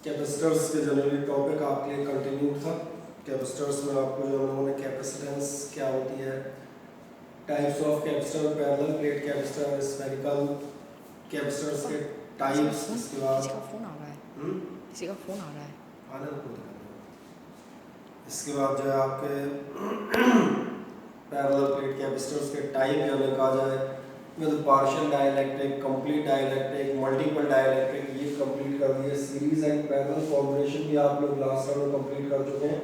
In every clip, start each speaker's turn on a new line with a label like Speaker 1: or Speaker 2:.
Speaker 1: Capacitors के generally topic आपके लिए कंटिन्यू था। कैपेसिटर्स में आपको जो हम लोगों ने कैपेसिटेंस क्या होती है, types of capacitor, parallel plate capacitor, spherical capacitors के टाइप्स, इसके बाद
Speaker 2: किसी का फोन आ रहा है। किसी का फोन आ रहा है।
Speaker 1: आने को इसके बाद जो है आपके पैरेलल प्लेट कैपेसिटर्स के टाइप यानी कहा जाए with partial dielectric, complete dielectric, multiple dielectric, ये कंप्लीट कर दिए। सीरीज एंड पैरेलल कॉम्बिनेशन भी आप लोग लास्ट टाइम में कंप्लीट कर चुके हैं।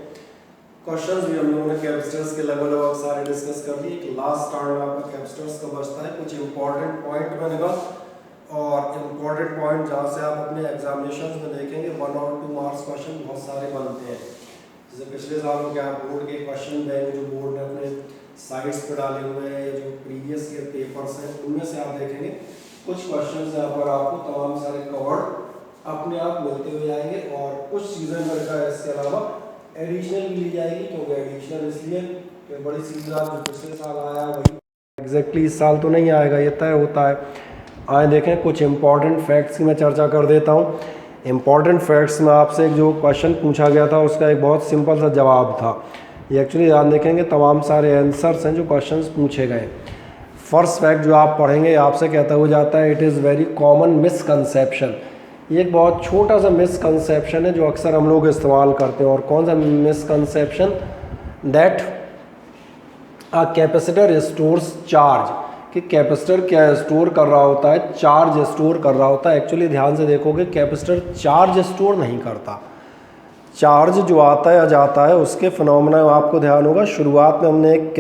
Speaker 1: क्वेश्चंस भी हम लोगों ने कैपेसिटर्स के लगभग सारे डिस्कस कर लिए। एक लास्ट टाइम में आपका कैपेसिटर्स का बचता है कुछ इंपॉर्टेंट पॉइंट मैंने कहा, और इम्पॉर्टेंट पॉइंट जहाँ से आप अपने एग्जामिनेशन में देखेंगे 1 और 2 मार्क्स क्वेश्चन बहुत सारे बनते हैं। जैसे पिछले सालों के आप बोर्ड के क्वेश्चन बैंक जो बोर्ड ने अपने साइट्स पर डाले हुए हैं, जो प्रीवियस ईयर पेपर्स हैं, उनमें से आप देखेंगे कुछ क्वेश्चन यहाँ पर आपको तमाम सारे कवर्ड अपने आप मिलते हुए आएंगे, और कुछ सीजन भर का इसके अलावा एडिशनल भी ली जाएगी। क्योंकि एडिशनल इसलिए कि बड़ी सीजन आप जो पिछले साल आया वही एग्जैक्टली इस साल तो नहीं आएगा, ये तय होता है। आए देखें कुछ इंपॉर्टेंट फैक्ट्स की मैं चर्चा कर देता हूँ। इंपॉर्टेंट फैक्ट्स में आपसे एक जो क्वेश्चन पूछा गया था उसका एक बहुत सिंपल सा जवाब था। ये एक्चुअली ध्यान देखेंगे तमाम सारे आंसर्स हैं जो क्वेश्चंस पूछे गए। फर्स्ट फैक्ट जो आप पढ़ेंगे आपसे कहता हुआ जाता है, it is very common misconception. ये एक बहुत छोटा सा मिसकंसेप्शन है जो अक्सर हम लोग इस्तेमाल करते हैं। और कौन सा misconception? That a capacitor stores charge, कि कैपेसिटर क्या स्टोर कर रहा होता है, चार्ज स्टोर कर रहा होता है। एक्चुअली ध्यान से देखोगे कैपेसिटर चार्ज स्टोर नहीं करता। चार्ज जो आता है या जाता है उसके फिनोमेना आपको ध्यान होगा। शुरुआत में हमने एक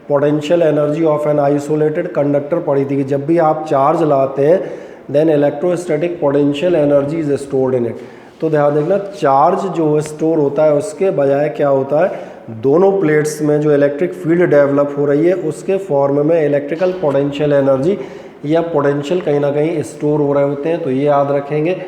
Speaker 1: potential energy of an isolated conductor पढ़ी थी कि जब भी आप चार्ज लाते हैं then electrostatic potential energy is stored in it. तो ध्यान देखना चार्ज जो स्टोर होता है उसके बजाय क्या होता है, दोनों प्लेट्स में जो इलेक्ट्रिक फील्ड डेवलप हो रही है उसके फॉर्म में इलेक्ट्रिकल पोटेंशियल एनर्जी या पोटेंशियल कहीं ना कहीं स्टोर हो रहे होते हैं। तो ये याद रखेंगे।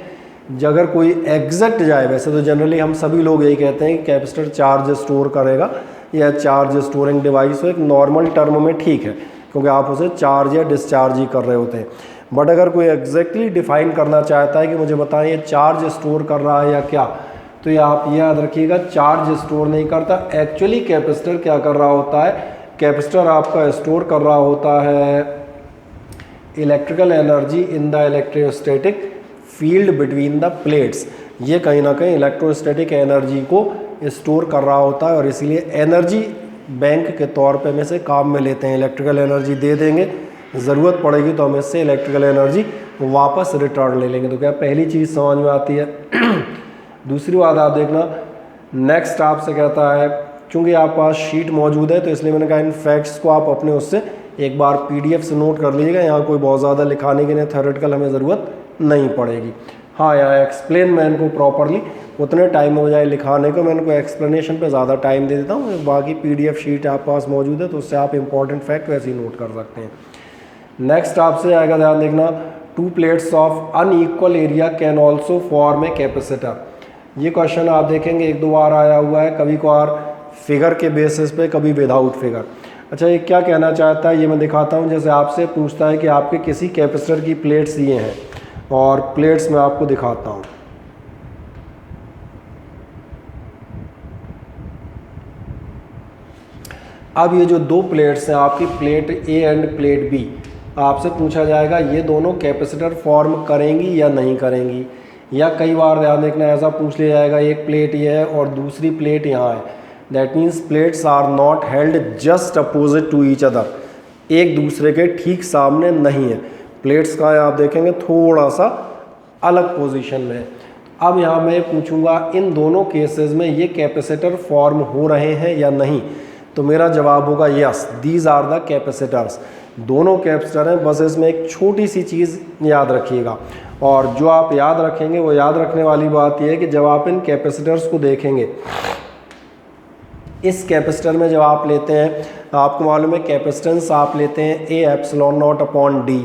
Speaker 1: अगर कोई एग्जैक्ट जाए, वैसे तो जनरली हम सभी लोग यही कहते हैं कि कैपेसिटर चार्ज स्टोर करेगा या चार्ज स्टोरिंग डिवाइस हो, एक नॉर्मल टर्म में ठीक है क्योंकि आप उसे चार्ज या डिस्चार्ज ही कर रहे होते हैं। बट अगर कोई एग्जैक्टली डिफाइन करना चाहता है कि मुझे बताएं ये चार्ज स्टोर कर रहा है या क्या, तो ये आप याद रखिएगा चार्ज स्टोर नहीं करता। एक्चुअली कैपेसिटर क्या कर रहा होता है, कैपेसिटर आपका स्टोर कर रहा होता है electrical energy in the electrostatic field between the plates. ये कहीं ना कहीं इलेक्ट्रोस्टैटिक एनर्जी को स्टोर कर रहा होता है और इसीलिए एनर्जी बैंक के तौर पे में से काम में लेते हैं। इलेक्ट्रिकल एनर्जी दे देंगे, ज़रूरत पड़ेगी तो हम इससे इलेक्ट्रिकल एनर्जी वापस रिटर्न ले लेंगे। तो क्या पहली चीज़ समझ में आती है। दूसरी बात आप देखना, नेक्स्ट आपसे कहता है, चूँकि आपके पास शीट मौजूद है तो इसलिए मैंने कहा इन फैक्ट्स को आप अपने उससे एक बार PDF से नोट कर लीजिएगा। यहाँ कोई बहुत ज़्यादा लिखाने की नहीं, थ्योरेटिकल हमें ज़रूरत नहीं पड़ेगी। हाँ, यहाँ एक्सप्लेन मैं इनको प्रॉपरली उतने टाइम में बजाय लिखाने को मैं इनको एक्सप्लेनेशन पे ज़्यादा टाइम दे देता हूँ। बाकी PDF शीट आपके पास मौजूद है तो उससे आप इंपॉर्टेंट फैक्ट वैसे ही नोट कर सकते हैं। नेक्स्ट आपसे आएगा, ध्यान देखना, 2 plates of unequal area can also form a capacitor. ये क्वेश्चन आप देखेंगे 1-2 बार आया हुआ है, कभी कभार फिगर के बेसिस पे, कभी विदाउट फिगर। अच्छा, ये क्या कहना चाहता है ये मैं दिखाता हूँ। जैसे आपसे पूछता है कि आपके किसी कैपेसिटर की प्लेट्स ये हैं और प्लेट्स मैं आपको दिखाता हूँ। अब ये जो 2 प्लेट्स हैं आपकी, plate A end plate B, आपसे पूछा जाएगा ये दोनों कैपेसिटर फॉर्म करेंगी या नहीं करेंगी। या कई बार ध्यान देखना ऐसा पूछ लिया जाएगा, एक प्लेट ये है और दूसरी प्लेट यहाँ है, that means plates are not held just opposite to each other, एक दूसरे के ठीक सामने नहीं है। प्लेट्स का आप देखेंगे थोड़ा सा अलग पोजीशन में। अब यहाँ मैं पूछूंगा इन दोनों केसेस में ये कैपेसिटर फॉर्म हो रहे हैं या नहीं, तो मेरा जवाब होगा yes, these are the capacitors. दोनों कैपेसिटर हैं, बस इसमें एक छोटी सी चीज़ याद रखिएगा। और जो आप याद रखेंगे वो याद रखने वाली बात यह है कि जब आप इन कैपेसिटर्स को देखेंगे, इस कैपेसिटर में जब आप लेते हैं, आपको मालूम है कैपेसिटेंस आप लेते हैं A/0/D।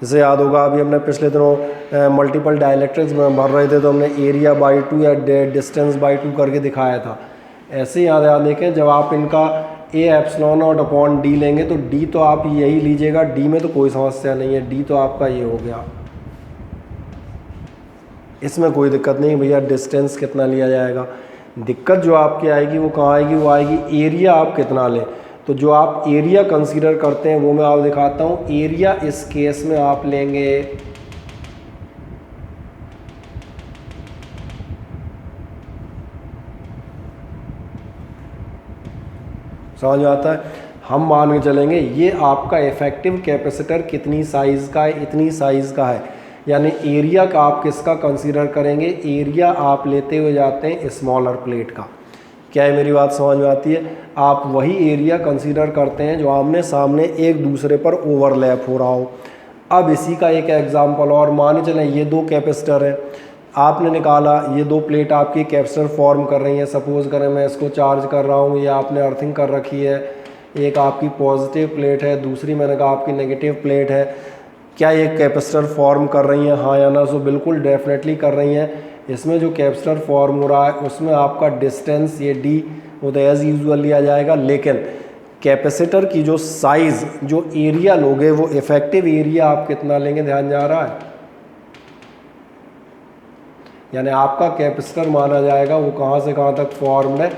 Speaker 1: जैसे याद होगा अभी हमने पिछले दिनों मल्टीपल डाइलेक्ट्रिक्स में भर रहे थे तो हमने एरिया बाई 2 या डिस्टेंस बाई 2 करके दिखाया था। ऐसे ही याद देखें, जब आप इनका A/0/D लेंगे तो D तो आप यही लीजिएगा, D में तो कोई समस्या नहीं है, D तो आपका ये हो गया इसमें कोई दिक्कत नहीं भैया डिस्टेंस कितना लिया जाएगा। दिक्कत जो आपकी आएगी वो कहाँ आएगी, वो आएगी एरिया आप कितना लें। तो जो आप एरिया कंसीडर करते हैं वो मैं आपको दिखाता हूँ। एरिया इस केस में आप लेंगे समझ में आता है। हम मान के चलेंगे ये आपका इफेक्टिव कैपेसिटर कितनी साइज़ का है, इतनी साइज़ का है, यानी एरिया का आप किसका कंसीडर करेंगे, एरिया आप लेते हुए जाते हैं स्मॉलर प्लेट का। क्या है मेरी बात समझ में आती है। आप वही एरिया कंसीडर करते हैं जो आमने सामने एक दूसरे पर ओवरलैप हो रहा हो। अब इसी का एक एग्जांपल और मान चलें ये दो कैपेसिटर हैं, आपने निकाला ये दो प्लेट आपकी कैपेसिटर फॉर्म कर रही हैं। सपोज़ करें मैं इसको चार्ज कर रहा हूँ, ये आपने अर्थिंग कर रखी है, एक आपकी पॉजिटिव प्लेट है, दूसरी मैंने कहा आपकी नेगेटिव प्लेट है। क्या ये कैपेसिटर फॉर्म कर रही हैं, हाँ या ना। सो बिल्कुल डेफिनेटली कर रही हैं। इसमें जो कैपेसिटर फॉर्म हो रहा है उसमें आपका डिस्टेंस ये डी वो तो एज़ यूजुअल लिया जाएगा, लेकिन कैपेसिटर की जो साइज़ जो एरिया लोगे वो इफेक्टिव एरिया आप कितना लेंगे, ध्यान जा रहा है। यानी आपका कैपेसिटर माना जाएगा वो कहाँ से कहाँ तक फॉर्म्ड है,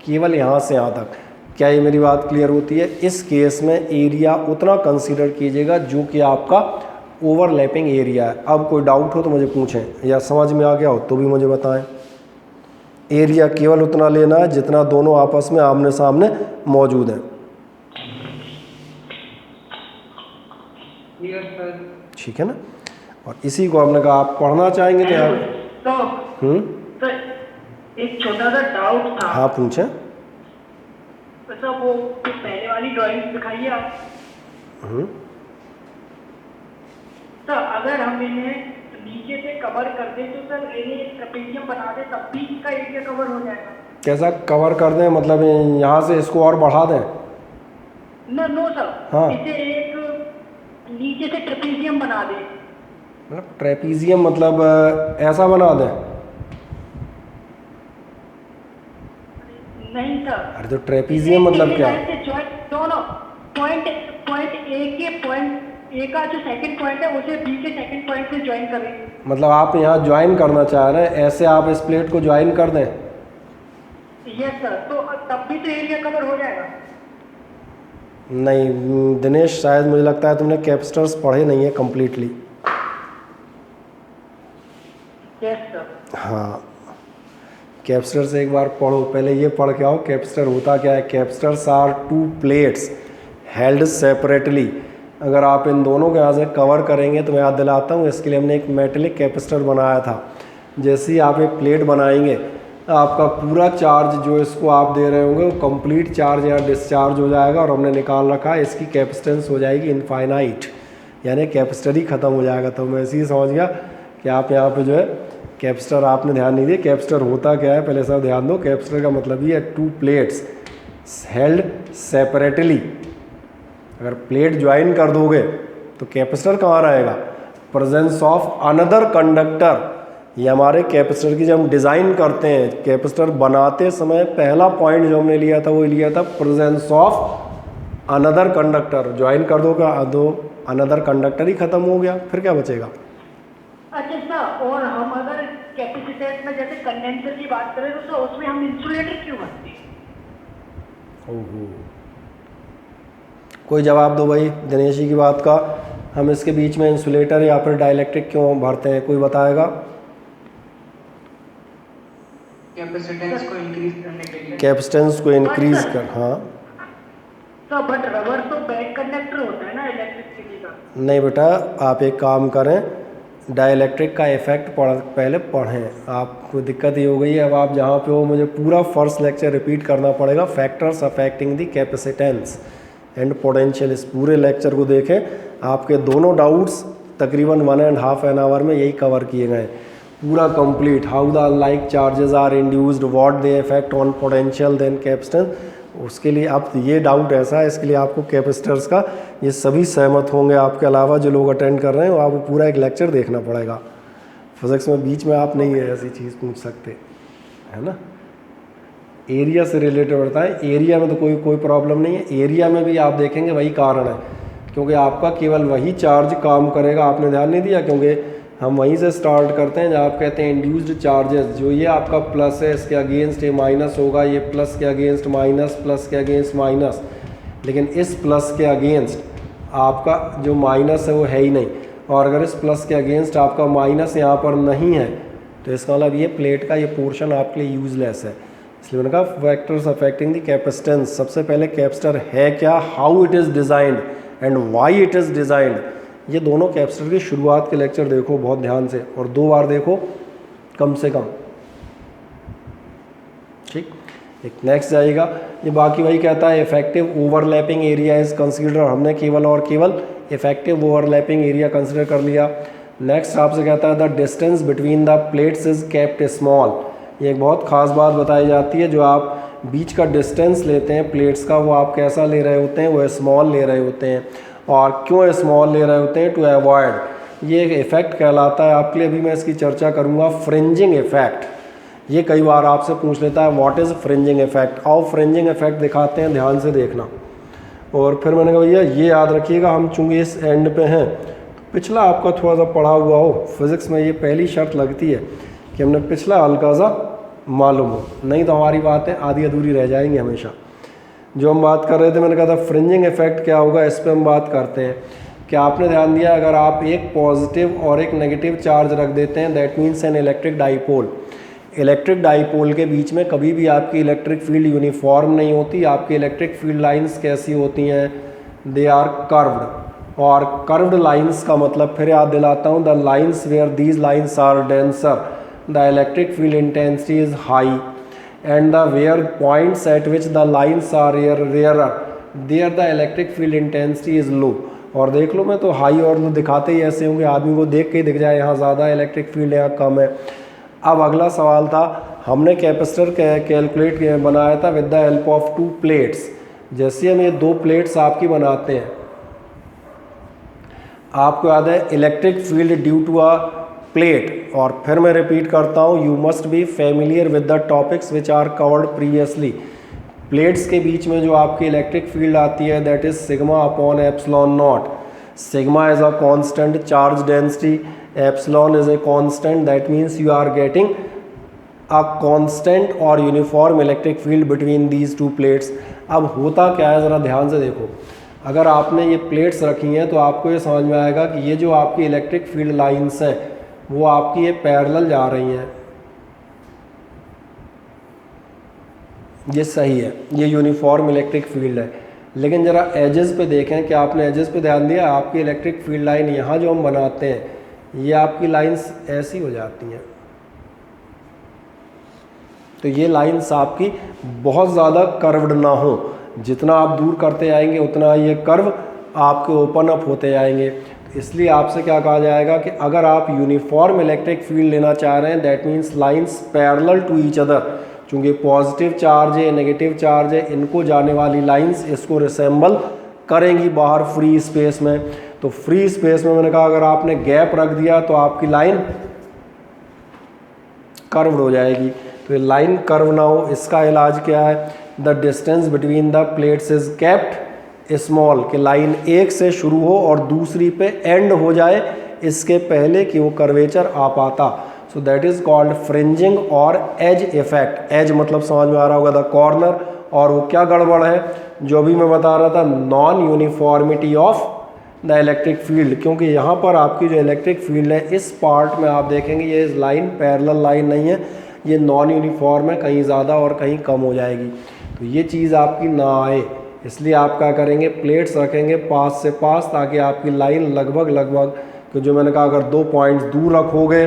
Speaker 1: केवल यहाँ से यहाँ तक। क्या ये मेरी बात क्लियर होती है। इस केस में एरिया उतना कंसीडर कीजिएगा जो कि आपका ओवरलैपिंग एरिया है। अब कोई डाउट हो तो मुझे पूछें, या समझ में आ गया हो तो भी मुझे बताएं। एरिया केवल उतना लेना है जितना दोनों आपस में आमने सामने मौजूद हैं। ठीक है ना। और इसी को हमने कहा आप पढ़ना चाहेंगे तो यार
Speaker 3: तो एक छोटा सा डाउट था।
Speaker 1: हाँ पूछें।
Speaker 3: तो वो पहले वाली ड्राइंग दिखाइए आप। तो अगर हम इन्हें नीचे से कवर कर दें तो सर इन्हें ट्रेपेजियम बना दे तब भी इसका एरिया कवर हो जाएगा।
Speaker 1: कैसा कवर कर दें, मतलब यहाँ से इसको और बढ़ा दें।
Speaker 3: नो सर,
Speaker 1: हाँ।
Speaker 3: इसे एक नीचे से ट्रेपेजियम बना दे।
Speaker 1: मतलब ट्रेपीजियम मतलब ऐसा बना दें।
Speaker 3: नहीं सर।
Speaker 1: अरे तो ट्रेपीजियम मतलब क्या।
Speaker 3: दोनों पॉइंट ए का जो सेकंड पॉइंट है उसे बी के सेकंड पॉइंट से ज्वाइन करें।
Speaker 1: मतलब आप यहाँ ज्वाइन करना चाह रहे हैं, ऐसे आप इस प्लेट को ज्वाइन कर दें।
Speaker 3: यस सर, तो तब भी तो एरिया कवर हो जाएगा।
Speaker 1: नहीं दिनेश, शायद मुझे लगता है तुमने कैपेसिटर्स पढ़े नहीं है कम्प्लीटली।
Speaker 3: Yes sir.
Speaker 1: हाँ, कैपेसिटर से एक बार पढ़ो, पहले ये पढ़ के आओ कैपेसिटर होता क्या है। Capacitors are two plates held separately. अगर आप इन दोनों को यहाँ से कवर करेंगे तो मैं याद दिलाता हूँ, इसके लिए हमने एक मेटेलिक कैपेसिटर बनाया था। जैसे ही आप एक प्लेट बनाएंगे आपका पूरा चार्ज जो इसको आप दे रहे होंगे वो कंप्लीट चार्ज या डिस्चार्ज हो जाएगा, और हमने निकाल रखा है इसकी कैपेसिटेंस हो जाएगी इनफाइनाइट, यानी कैपेसिटर ही ख़त्म हो जाएगा। तो मैं इसी समझ गया कि आप यहाँ पे जो है कैपेसिटर आपने ध्यान नहीं दिया। कैपेसिटर होता क्या है पहले सब ध्यान दो। कैपेसिटर का मतलब ये है टू प्लेट्स हेल्ड सेपरेटली। अगर प्लेट ज्वाइन कर दोगे तो कैपेसिटर कहाँ रहेगा, प्रेजेंस ऑफ अनदर कंडक्टर। ये हमारे कैपेसिटर की जब हम डिज़ाइन करते हैं, कैपेसिटर बनाते समय पहला पॉइंट जो हमने लिया था वो लिया था presence of another conductor. Join कर दो का दो अनदर कंडक्टर ही ख़त्म हो गया, फिर क्या बचेगा।
Speaker 3: अच्छा सर, और हम अगर कैपेसिटर में जैसे कंडेंसर की बात करें तो सर उसमें हम इंसुलेटर क्यों भरते हैं।
Speaker 1: ओहो, कोई जवाब दो भाई दिनेश जी की बात का। हम इसके बीच में इंसुलेटर या फिर डाइलेक्ट्रिक क्यों भरते हैं, कोई बताएगा।
Speaker 3: कैपेसिटेंस को इंक्रीज करने के लिए।
Speaker 1: कैपेसिटेंस को इंक्रीज कर, हाँ
Speaker 3: सर बट रबर तो बैक कंडक्टर होता है ना इलेक्ट्रिसिटी का।
Speaker 1: नहीं बेटा, आप एक काम करें, डाइलेक्ट्रिक का इफेक्ट पहले पढ़ें। आपको दिक्कत ये हो गई है, अब आप जहाँ पे हो मुझे पूरा फर्स्ट लेक्चर रिपीट करना पड़ेगा। Factors affecting the capacitance and potential, इस पूरे लेक्चर को देखें। आपके दोनों डाउट्स तकरीबन 1.5 आवर में यही कवर किए गए, पूरा complete. How the unlike charges are induced, what they effect on potential then capacitance. उसके लिए अब ये डाउट ऐसा है, इसके लिए आपको कैपेसिटर्स का ये सभी सहमत होंगे आपके अलावा जो लोग अटेंड कर रहे हैं, वो आपको पूरा एक लेक्चर देखना पड़ेगा। फिजिक्स में बीच में आप नहीं है ऐसी चीज़ पूछ सकते, है ना। एरिया से रिलेटेड बताएं, एरिया में तो कोई प्रॉब्लम नहीं है। एरिया में भी आप देखेंगे वही कारण है, क्योंकि आपका केवल वही चार्ज काम करेगा। आपने ध्यान नहीं दिया, क्योंकि हम वहीं से स्टार्ट करते हैं जहाँ आप कहते हैं इंड्यूस्ड चार्जेस, जो ये आपका प्लस है इसके अगेंस्ट ये माइनस होगा, ये प्लस के अगेंस्ट माइनस, प्लस के अगेंस्ट माइनस, लेकिन इस प्लस के अगेंस्ट आपका जो माइनस है वो है ही नहीं, और अगर इस प्लस के अगेंस्ट आपका माइनस यहाँ पर नहीं है तो इसका मतलब ये प्लेट का ये पोर्शन आपके लिए यूजलेस है। इसलिए मैंने कहा फैक्टर्स अफेक्टिंग द कैपेसिटेंस। सबसे पहले कैपेसिटर है क्या, how it is designed and why it is designed. ये दोनों कैपेसिटर की शुरुआत के लेक्चर देखो बहुत ध्यान से, और 2 बार देखो कम से कम, ठीक। एक नेक्स्ट जाएगा, ये बाकी वही कहता है effective overlapping area is consider, हमने केवल और केवल इफेक्टिव ओवरलैपिंग एरिया कंसीडर कर लिया। नेक्स्ट आपसे कहता है the distance between the plates is kept small. ये एक बहुत ख़ास बात बताई जाती है, जो आप बीच का डिस्टेंस लेते हैं प्लेट्स का वो आप कैसा ले रहे होते हैं, वो स्मॉल ले रहे होते हैं। और क्यों स्मॉल ले रहे होते हैं, टू अवॉइड, ये एक इफ़ेक्ट कहलाता है आपके लिए, अभी मैं इसकी चर्चा करूँगा, फ्रिंजिंग इफेक्ट। ये कई बार आपसे पूछ लेता है व्हाट इज़ फ्रिंजिंग इफेक्ट। आओ फ्रिंजिंग इफेक्ट दिखाते हैं, ध्यान से देखना। और फिर मैंने कहा भैया ये याद रखिएगा, हम चूँकि इस एंड पे हैं, पिछला आपका थोड़ा सा पढ़ा हुआ हो, फिज़िक्स में ये पहली शर्त लगती है कि हमने पिछला हल्का सा मालूम हो, नहीं तो हमारी बातें आधी अधूरी रह जाएंगी हमेशा। जो हम बात कर रहे थे, मैंने कहा था फ्रिंजिंग इफेक्ट क्या होगा, इस पर हम बात करते हैं। कि आपने ध्यान दिया, अगर आप एक पॉजिटिव और एक नेगेटिव चार्ज रख देते हैं, that means an electric dipole. Electric dipole के बीच में कभी भी आपकी इलेक्ट्रिक फील्ड यूनिफॉर्म नहीं होती। आपकी इलेक्ट्रिक फील्ड लाइंस कैसी होती हैं, दे आर कर्व्ड। और कर्व्ड लाइंस का मतलब फिर याद दिलाता हूँ, the lines where these lines are denser the electric field intensity is high, and the where points at which the lines are rarer there the electric field intensity is low। और देख लो, मैं तो हाई और लो दिखाते ही ऐसे होंगे, आदमी को देख के ही दिख जाए यहाँ ज़्यादा इलेक्ट्रिक फील्ड यहाँ कम है। अब अगला सवाल था, हमने कैपेसिटर कैलकुलेट बनाया था with the help of 2 plates. जैसे हम ये 2 प्लेट्स आपकी बनाते हैं, आपको याद है electric field due to a plate. और फिर मैं रिपीट करता हूँ, you must be familiar with the topics which are covered previously. Plates के बीच में जो आपकी इलेक्ट्रिक फील्ड आती है, that is sigma upon epsilon not. Sigma is a constant charge density, epsilon is a constant, that means you are getting a constant और uniform electric field between these 2 plates. अब होता क्या है, ज़रा ध्यान से देखो। अगर आपने ये प्लेट्स रखी हैं तो आपको ये समझ में आएगा कि ये जो आपकी इलेक्ट्रिक फील्ड लाइंस हैं वो आपकी ये पैरेलल जा रही हैं, ये सही है, ये यूनिफॉर्म इलेक्ट्रिक फील्ड है। लेकिन ज़रा एजेस पे देखें कि आपने एजेस पे ध्यान दिया, आपकी इलेक्ट्रिक फील्ड लाइन यहाँ जो हम बनाते हैं ये आपकी लाइंस ऐसी हो जाती हैं। तो ये लाइंस आपकी बहुत ज़्यादा कर्व्ड ना हो, जितना आप दूर करते आएंगे उतना ये कर्व आपके ओपन अप होते जाएंगे। इसलिए आपसे क्या कहा जाएगा कि अगर आप यूनिफॉर्म इलेक्ट्रिक फील्ड लेना चाह रहे हैं, that means lines parallel to each other. चूँकि पॉजिटिव चार्ज है, नेगेटिव चार्ज है, इनको जाने वाली लाइंस इसको रिसेंबल करेंगी बाहर फ्री स्पेस में। तो फ्री स्पेस में मैंने कहा अगर आपने गैप रख दिया तो आपकी लाइन कर्व्ड हो जाएगी। तो ये लाइन कर्व ना हो, इसका इलाज क्या है, the distance between the plates is kept small. कि लाइन एक से शुरू हो और दूसरी पे एंड हो जाए इसके पहले कि वो कर्वेचर आ पाता। So that is called fringing और एज इफेक्ट। एज मतलब समझ में आ रहा होगा द कॉर्नर, और वो क्या गड़बड़ है जो भी मैं बता रहा था, non uniformity of the electric field. क्योंकि यहाँ पर आपकी जो इलेक्ट्रिक फील्ड है इस पार्ट में आप देखेंगे ये लाइन पैरेलल लाइन नहीं है, ये नॉन यूनिफॉर्म है, कहीं ज़्यादा और कहीं कम हो जाएगी। तो ये चीज़ आपकी ना आए, इसलिए आप क्या करेंगे, प्लेट्स रखेंगे पास से पास, ताकि आपकी लाइन लगभग तो जो मैंने कहा अगर 2 पॉइंट्स दूर रखोगे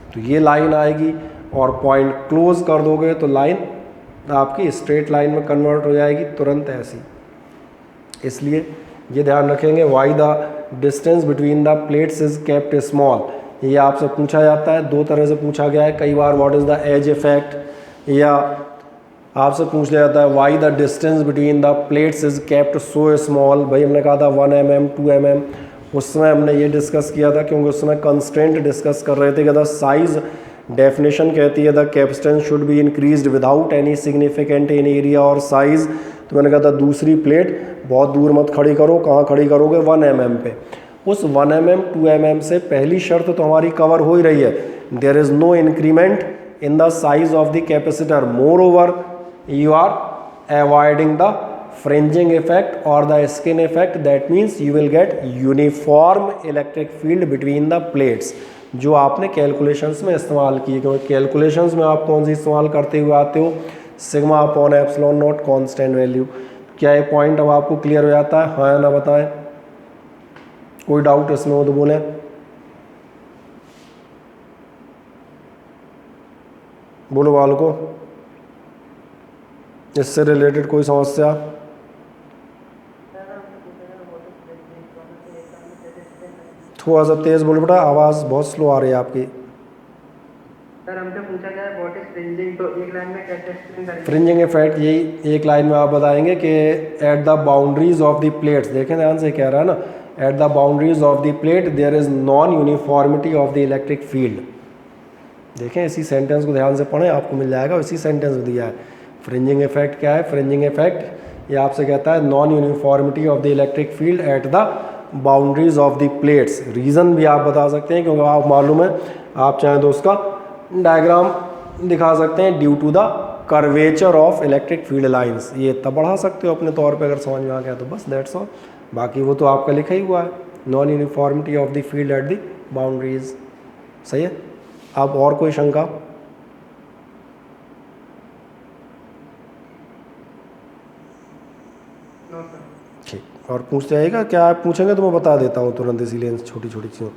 Speaker 1: तो ये लाइन आएगी, और पॉइंट क्लोज कर दोगे तो लाइन आपकी स्ट्रेट लाइन में कन्वर्ट हो जाएगी तुरंत ऐसी। इसलिए ये ध्यान रखेंगे, Y the distance between the plates is kept small. ये आपसे पूछा जाता है, 2 तरह से पूछा गया है कई बार, what is the edge effect, या आपसे पूछ लिया जाता है why the distance between the plates is kept so small. भाई हमने कहा था 1 mm 2 mm, उस समय हमने ये डिस्कस किया था क्योंकि उस समय कंस्ट्रेंट डिस्कस कर रहे थे कि द साइज डेफिनेशन कहती है the capacitance should be increased without any significant in area और साइज। तो मैंने कहा था दूसरी प्लेट बहुत दूर मत खड़ी करो, कहाँ खड़ी करोगे, 1 mm पे। उस 1 mm 2 mm से पहली शर्त तो हमारी कवर हो ही रही है, there is no increment in the size of the capacitor, moreover you are avoiding the fringing effect और the skin effect, that means you will get uniform electric field between the plates, जो आपने calculations में इस्तेमाल की है। क्योंकि calculations में आप कौन सी इस्तेमाल करते हुए आते हो, sigma upon epsilon not constant value. क्या ये पॉइंट अब आपको क्लियर हो जाता है, हाँ या ना बताएं? कोई डाउट इसमें हो तो बोलें। बोलो बालको, इससे रिलेटेड कोई समस्या? थोड़ा सा तेज बोलो बेटा, आवाज़ बहुत स्लो आ रही है आपकी।
Speaker 3: सर हमसे पूछा गया व्हाट इज फ्रिंजिंग, तो एक लाइन में कैसे एक्सप्लेन करेंगे?
Speaker 1: फ्रिंजिंग इफेक्ट यही एक लाइन में आप बताएंगे कि at the boundaries of the plates, देखें ध्यान से कह रहा है ना, at the boundaries of the plate there is non uniformity of the electric field. देखें इसी सेंटेंस को ध्यान से पढ़ें, आपको मिल जाएगा, इसी सेंटेंस में दिया है। फ्रिंजिंग इफेक्ट क्या है? फ्रिंजिंग इफेक्ट ये आपसे कहता है non uniformity of the electric field at the boundaries of the plates. Reason भी आप बता सकते हैं, क्योंकि आप मालूम है, आप चाहें तो उसका डायग्राम दिखा सकते हैं, due to the curvature of electric field lines. ये इतना बढ़ा सकते हो अपने तौर पे, अगर समझ में आ गया तो बस, दैट्स ऑल। बाकी वो तो आपका लिखा ही हुआ है, non uniformity of the field at the boundaries. सही है। अब और कोई शंका? ठीक, और पूछते आइएगा, क्या आप पूछेंगे तो मैं बता देता हूँ तुरंत, इसीलिए छोटी छोटी चीज़ों।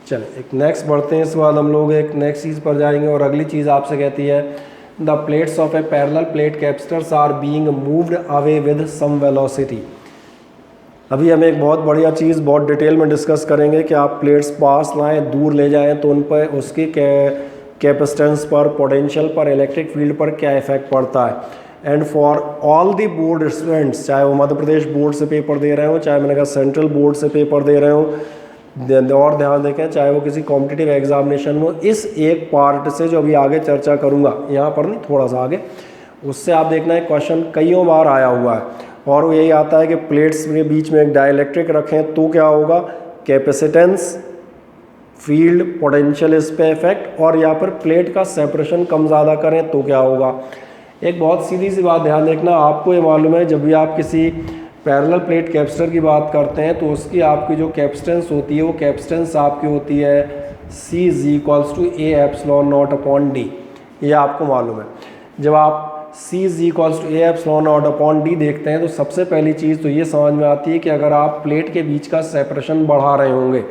Speaker 1: चलें एक नेक्स्ट बढ़ते हैं, इसके बाद हम लोग एक नेक्स्ट चीज़ पर जाएंगे, और अगली चीज़ आपसे कहती है the plates of a parallel plate capacitors are being moved away with some velocity. अभी हम एक बहुत बढ़िया चीज़ बहुत डिटेल में डिस्कस करेंगे कि आप प्लेट्स पास लाएँ, दूर ले जाएँ, तो उन पर उसकी कैपेसिटेंस पर, पोटेंशियल पर, इलेक्ट्रिक फील्ड पर क्या इफेक्ट पड़ता है। And for all the board students, चाहे वो मध्य प्रदेश बोर्ड से पेपर दे रहे हो, चाहे मैंने कहा सेंट्रल बोर्ड से पेपर दे रहे हो, और ध्यान देखें चाहे वो किसी कॉम्पिटिटिव एग्जामिनेशन में, इस एक पार्ट से जो अभी आगे चर्चा करूंगा, यहाँ पर नहीं थोड़ा सा आगे, उससे आप देखना है क्वेश्चन कईयों बार आया हुआ है, और वो यही आता है कि प्लेट्स के बीच में एक डाइलेक्ट्रिक रखें तो क्या होगा, कैपेसिटेंस, फील्ड, पोटेंशियल इस पे इफेक्ट, और यहाँ पर प्लेट का सेपरेशन कम ज़्यादा करें तो क्या होगा। एक बहुत सीधी सी बात ध्यान देखना, आपको ये मालूम है जब भी आप किसी पैरेलल प्लेट कैपेसिटर की बात करते हैं तो उसकी आपकी जो कैपेसिटेंस होती है, वो कैपेसिटेंस आपकी होती है C = A epsilon nought upon D। ये आपको मालूम है। जब आप C = A epsilon nought upon D देखते हैं तो सबसे पहली चीज़ तो ये समझ में आती है कि अगर आप प्लेट के बीच का सेपरेशन बढ़ा रहे होंगे,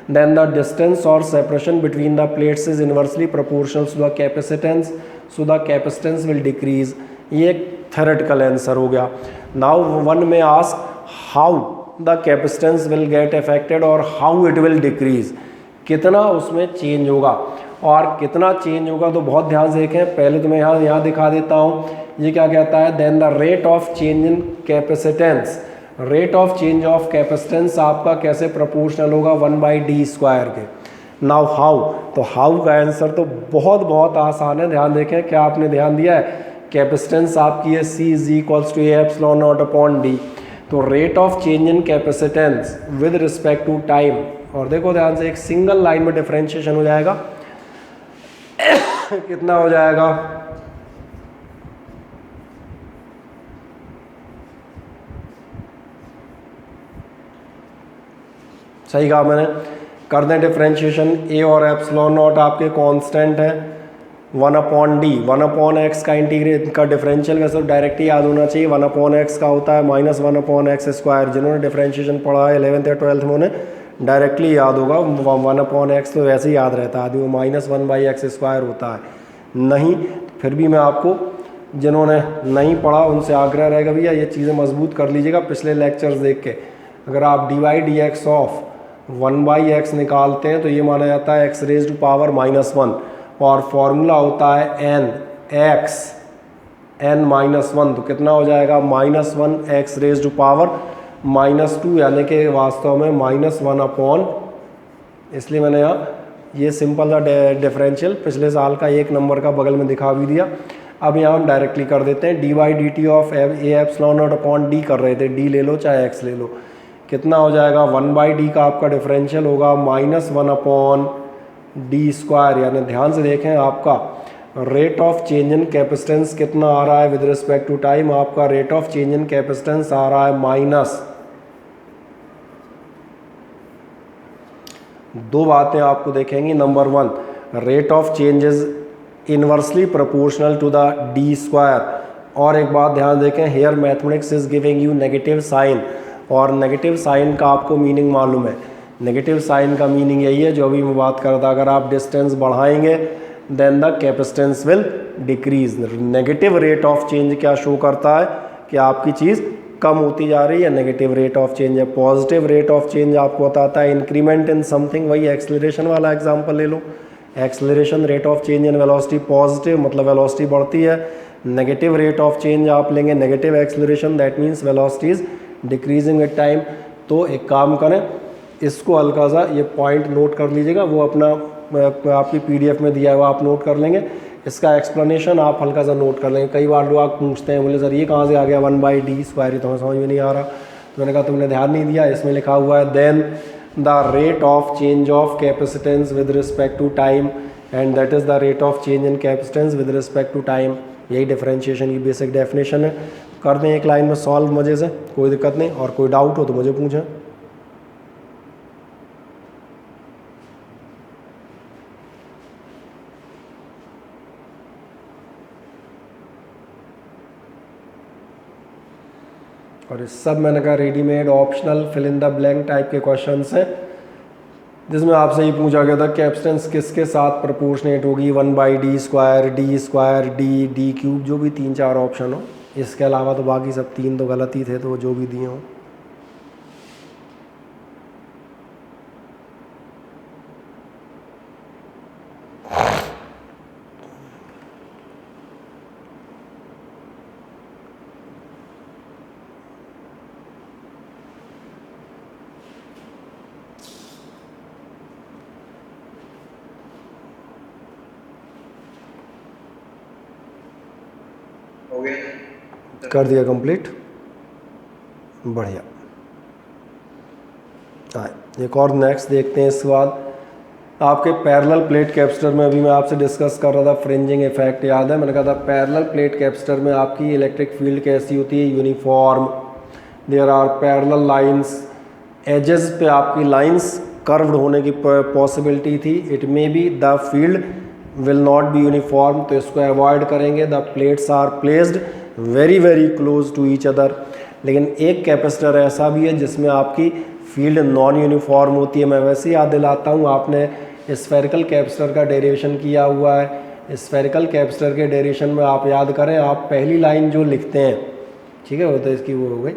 Speaker 1: देन द डिस्टेंस और separation between the plates is inversely proportional to the capacitance, so the capacitance will decrease. ये एक थ्योरेटिकल आंसर हो गया। नाउ वन में ask how the capacitance will get affected और हाउ इट विल डिक्रीज, कितना उसमें change होगा और कितना चेंज होगा, तो बहुत ध्यान से देखें। पहले तो मैं यहाँ दिखा देता हूँ, ये क्या कहता है, then the rate of change in capacitance, rate of change of capacitance आपका कैसे प्रोपोर्शनल होगा 1/d² के। नाउ हाउ, तो हाउ का आंसर तो बहुत आसान है। ध्यान देखें, क्या आपने ध्यान दिया है, कैपेसिटेंस आपकी है C = A epsilon nought upon D, तो rate of change in capacitance with respect to time, और देखो ध्यान से एक सिंगल लाइन में डिफरेंशिएशन हो जाएगा कितना हो जाएगा, सही कहा मैंने, कर दें डिफरेंशिएशन। A और एप्सिलॉन नॉट आपके कांस्टेंट है, 1/D, 1/x का इंटीग्रेट का डिफरेंशियल वैसे डायरेक्ट ही याद होना चाहिए, 1/x का होता है -1/x²। जिन्होंने डिफरेंशिएशन पढ़ा है 11th या 12th में उन्हें डायरेक्टली याद होगा, 1/x तो वैसे ही याद रहता है आदमी, वो -1/x² होता है। नहीं फिर भी मैं आपको, जिन्होंने नहीं पढ़ा उनसे आग्रह रहेगा भैया ये चीज़ें मजबूत कर लीजिएगा पिछले लेक्चर्स देख के। अगर आप dy/dx ऑफ 1/x निकालते हैं तो ये माना जाता है x⁻⁻1, और फॉर्मूला होता है n-1, तो कितना हो जाएगा -1x⁻⁻2, यानी कि वास्तव में -1/, इसलिए मैंने यहाँ ये सिंपल सा डिफरेंशियल पिछले साल का 1 नंबर का बगल में दिखा भी दिया। अब यहाँ हम डायरेक्टली कर देते हैं, dy/dt of A epsilon nought upon D कर रहे थे, D ले लो चाहे x ले लो, कितना हो जाएगा 1/d का आपका डिफरेंशियल होगा -1/d², यानी ध्यान से देखें आपका rate of change in capacitance कितना आ रहा है विद रिस्पेक्ट टू टाइम, आपका rate of change in capacitance आ रहा है माइनस। दो बातें आपको देखेंगी, number 1 rate of change is inversely proportional to the d², और एक बात ध्यान देखें, here mathematics is giving you negative sign, और नेगेटिव साइन का आपको मीनिंग मालूम है। नेगेटिव साइन का मीनिंग यही है जो अभी मैं बात कर रहा था, अगर आप डिस्टेंस बढ़ाएंगे then the capacitance will decrease. Negative rate of change क्या शो करता है कि आपकी चीज़ कम होती जा रही है, नेगेटिव रेट ऑफ चेंज है। पॉजिटिव रेट ऑफ चेंज आपको बताता है इंक्रीमेंट इन समथिंग, वही एक्सेलरेशन वाला एग्जांपल ले लो, acceleration rate of change in velocity positive मतलब वेलोसिटी बढ़ती है, नेगेटिव रेट ऑफ चेंज आप लेंगे negative acceleration, that means velocity is decreasing with time. तो एक काम करें, इसको हल्का सा ये पॉइंट नोट कर लीजिएगा, वो अपना आपकी PDF में दिया है वो आप नोट कर लेंगे, इसका एक्सप्लेनेशन आप हल्का सा नोट कर लेंगे। कई बार लोग पूछते हैं, बोले सर ये कहाँ से आ गया 1/d², तो समझ में नहीं आ रहा, तो मैंने कहा तुमने ध्यान नहीं दिया, इसमें लिखा हुआ है then the rate of change of capacitance with respect to time and that is the rate of change in capacitance with respect to time. यही डिफरेंशिएशन की बेसिक डेफिनेशन है। कर दें एक लाइन में सॉल्व मज़े से, कोई दिक्कत नहीं, और कोई डाउट हो तो मुझे पूछें। और इस सब मैंने कहा readymade optional fill in the blank type के क्वेश्चंस हैं, जिसमें आपसे ये पूछा गया था कैपेसिटेंस किसके साथ प्रोपोर्शनेट होगी, 1/d², d², d3, जो भी 3-4 ऑप्शन हो। इसके अलावा तो बाकी सब 3 तो गलत ही थे, तो जो भी दिए हों।
Speaker 4: हो गया,
Speaker 1: कर दिया कंप्लीट, बढ़िया। हाँ, एक और नेक्स्ट देखते हैं। इसके बाद आपके पैरेलल प्लेट कैपेसिटर में अभी मैं आपसे डिस्कस कर रहा था फ्रिंजिंग इफेक्ट, याद है? मैंने कहा था पैरेलल प्लेट कैपेसिटर में आपकी इलेक्ट्रिक फील्ड कैसी होती है, uniform. There are parallel lines, edges पे आपकी लाइंस कर्व्ड होने की पॉसिबिलिटी थी। It may be the field will not be uniform, तो इसको अवॉइड करेंगे। The plates are placed very very close to each other. लेकिन एक कैपेसिटर ऐसा भी है जिसमें आपकी फील्ड नॉन यूनिफॉर्म होती है। मैं वैसे याद दिलाता हूँ, आपने स्फेरिकल कैपेसिटर का डेरिवेशन किया हुआ है। स्फेरिकल कैपेसिटर के डेरिवेशन में आप याद करें, आप पहली लाइन जो लिखते हैं, ठीक है, वो तो इसकी वो हो गई।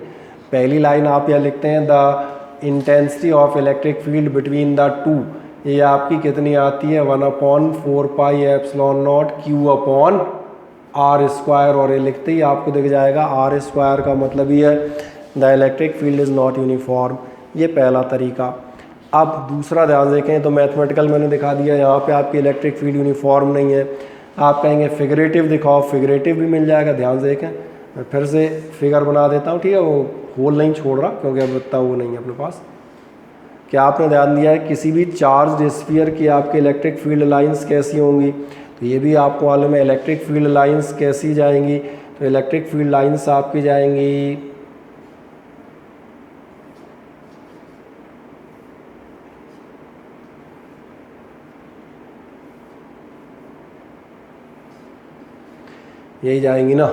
Speaker 1: पहली लाइन आप यह लिखते हैं the intensity of electric field between the two, ये आपकी कितनी आती है 1/4πε0 Q/r²। और ये लिखते ही आपको दिख जाएगा r² का मतलब ये है the electric field is not uniform. ये पहला तरीका। अब दूसरा ध्यान देखें तो मैथमेटिकल मैंने दिखा दिया, यहाँ पे आपकी इलेक्ट्रिक फील्ड यूनिफॉर्म नहीं है। आप कहेंगे फिगरेटिव दिखाओ, फिगरेटिव भी मिल जाएगा। ध्यान से देखें, मैं फिर से फिगर बना देता हूँ, ठीक है, वो होल नहीं छोड़ रहा क्योंकि अब इतना वो नहीं है अपने पास। क्या आपने ध्यान दिया है किसी भी चार्ज स्फीयर की आपकी इलेक्ट्रिक फील्ड लाइंस कैसी होंगी, तो ये भी आपको मालूम है इलेक्ट्रिक फील्ड लाइंस कैसी जाएंगी। तो इलेक्ट्रिक फील्ड लाइंस आपकी जाएंगी यही जाएंगी ना,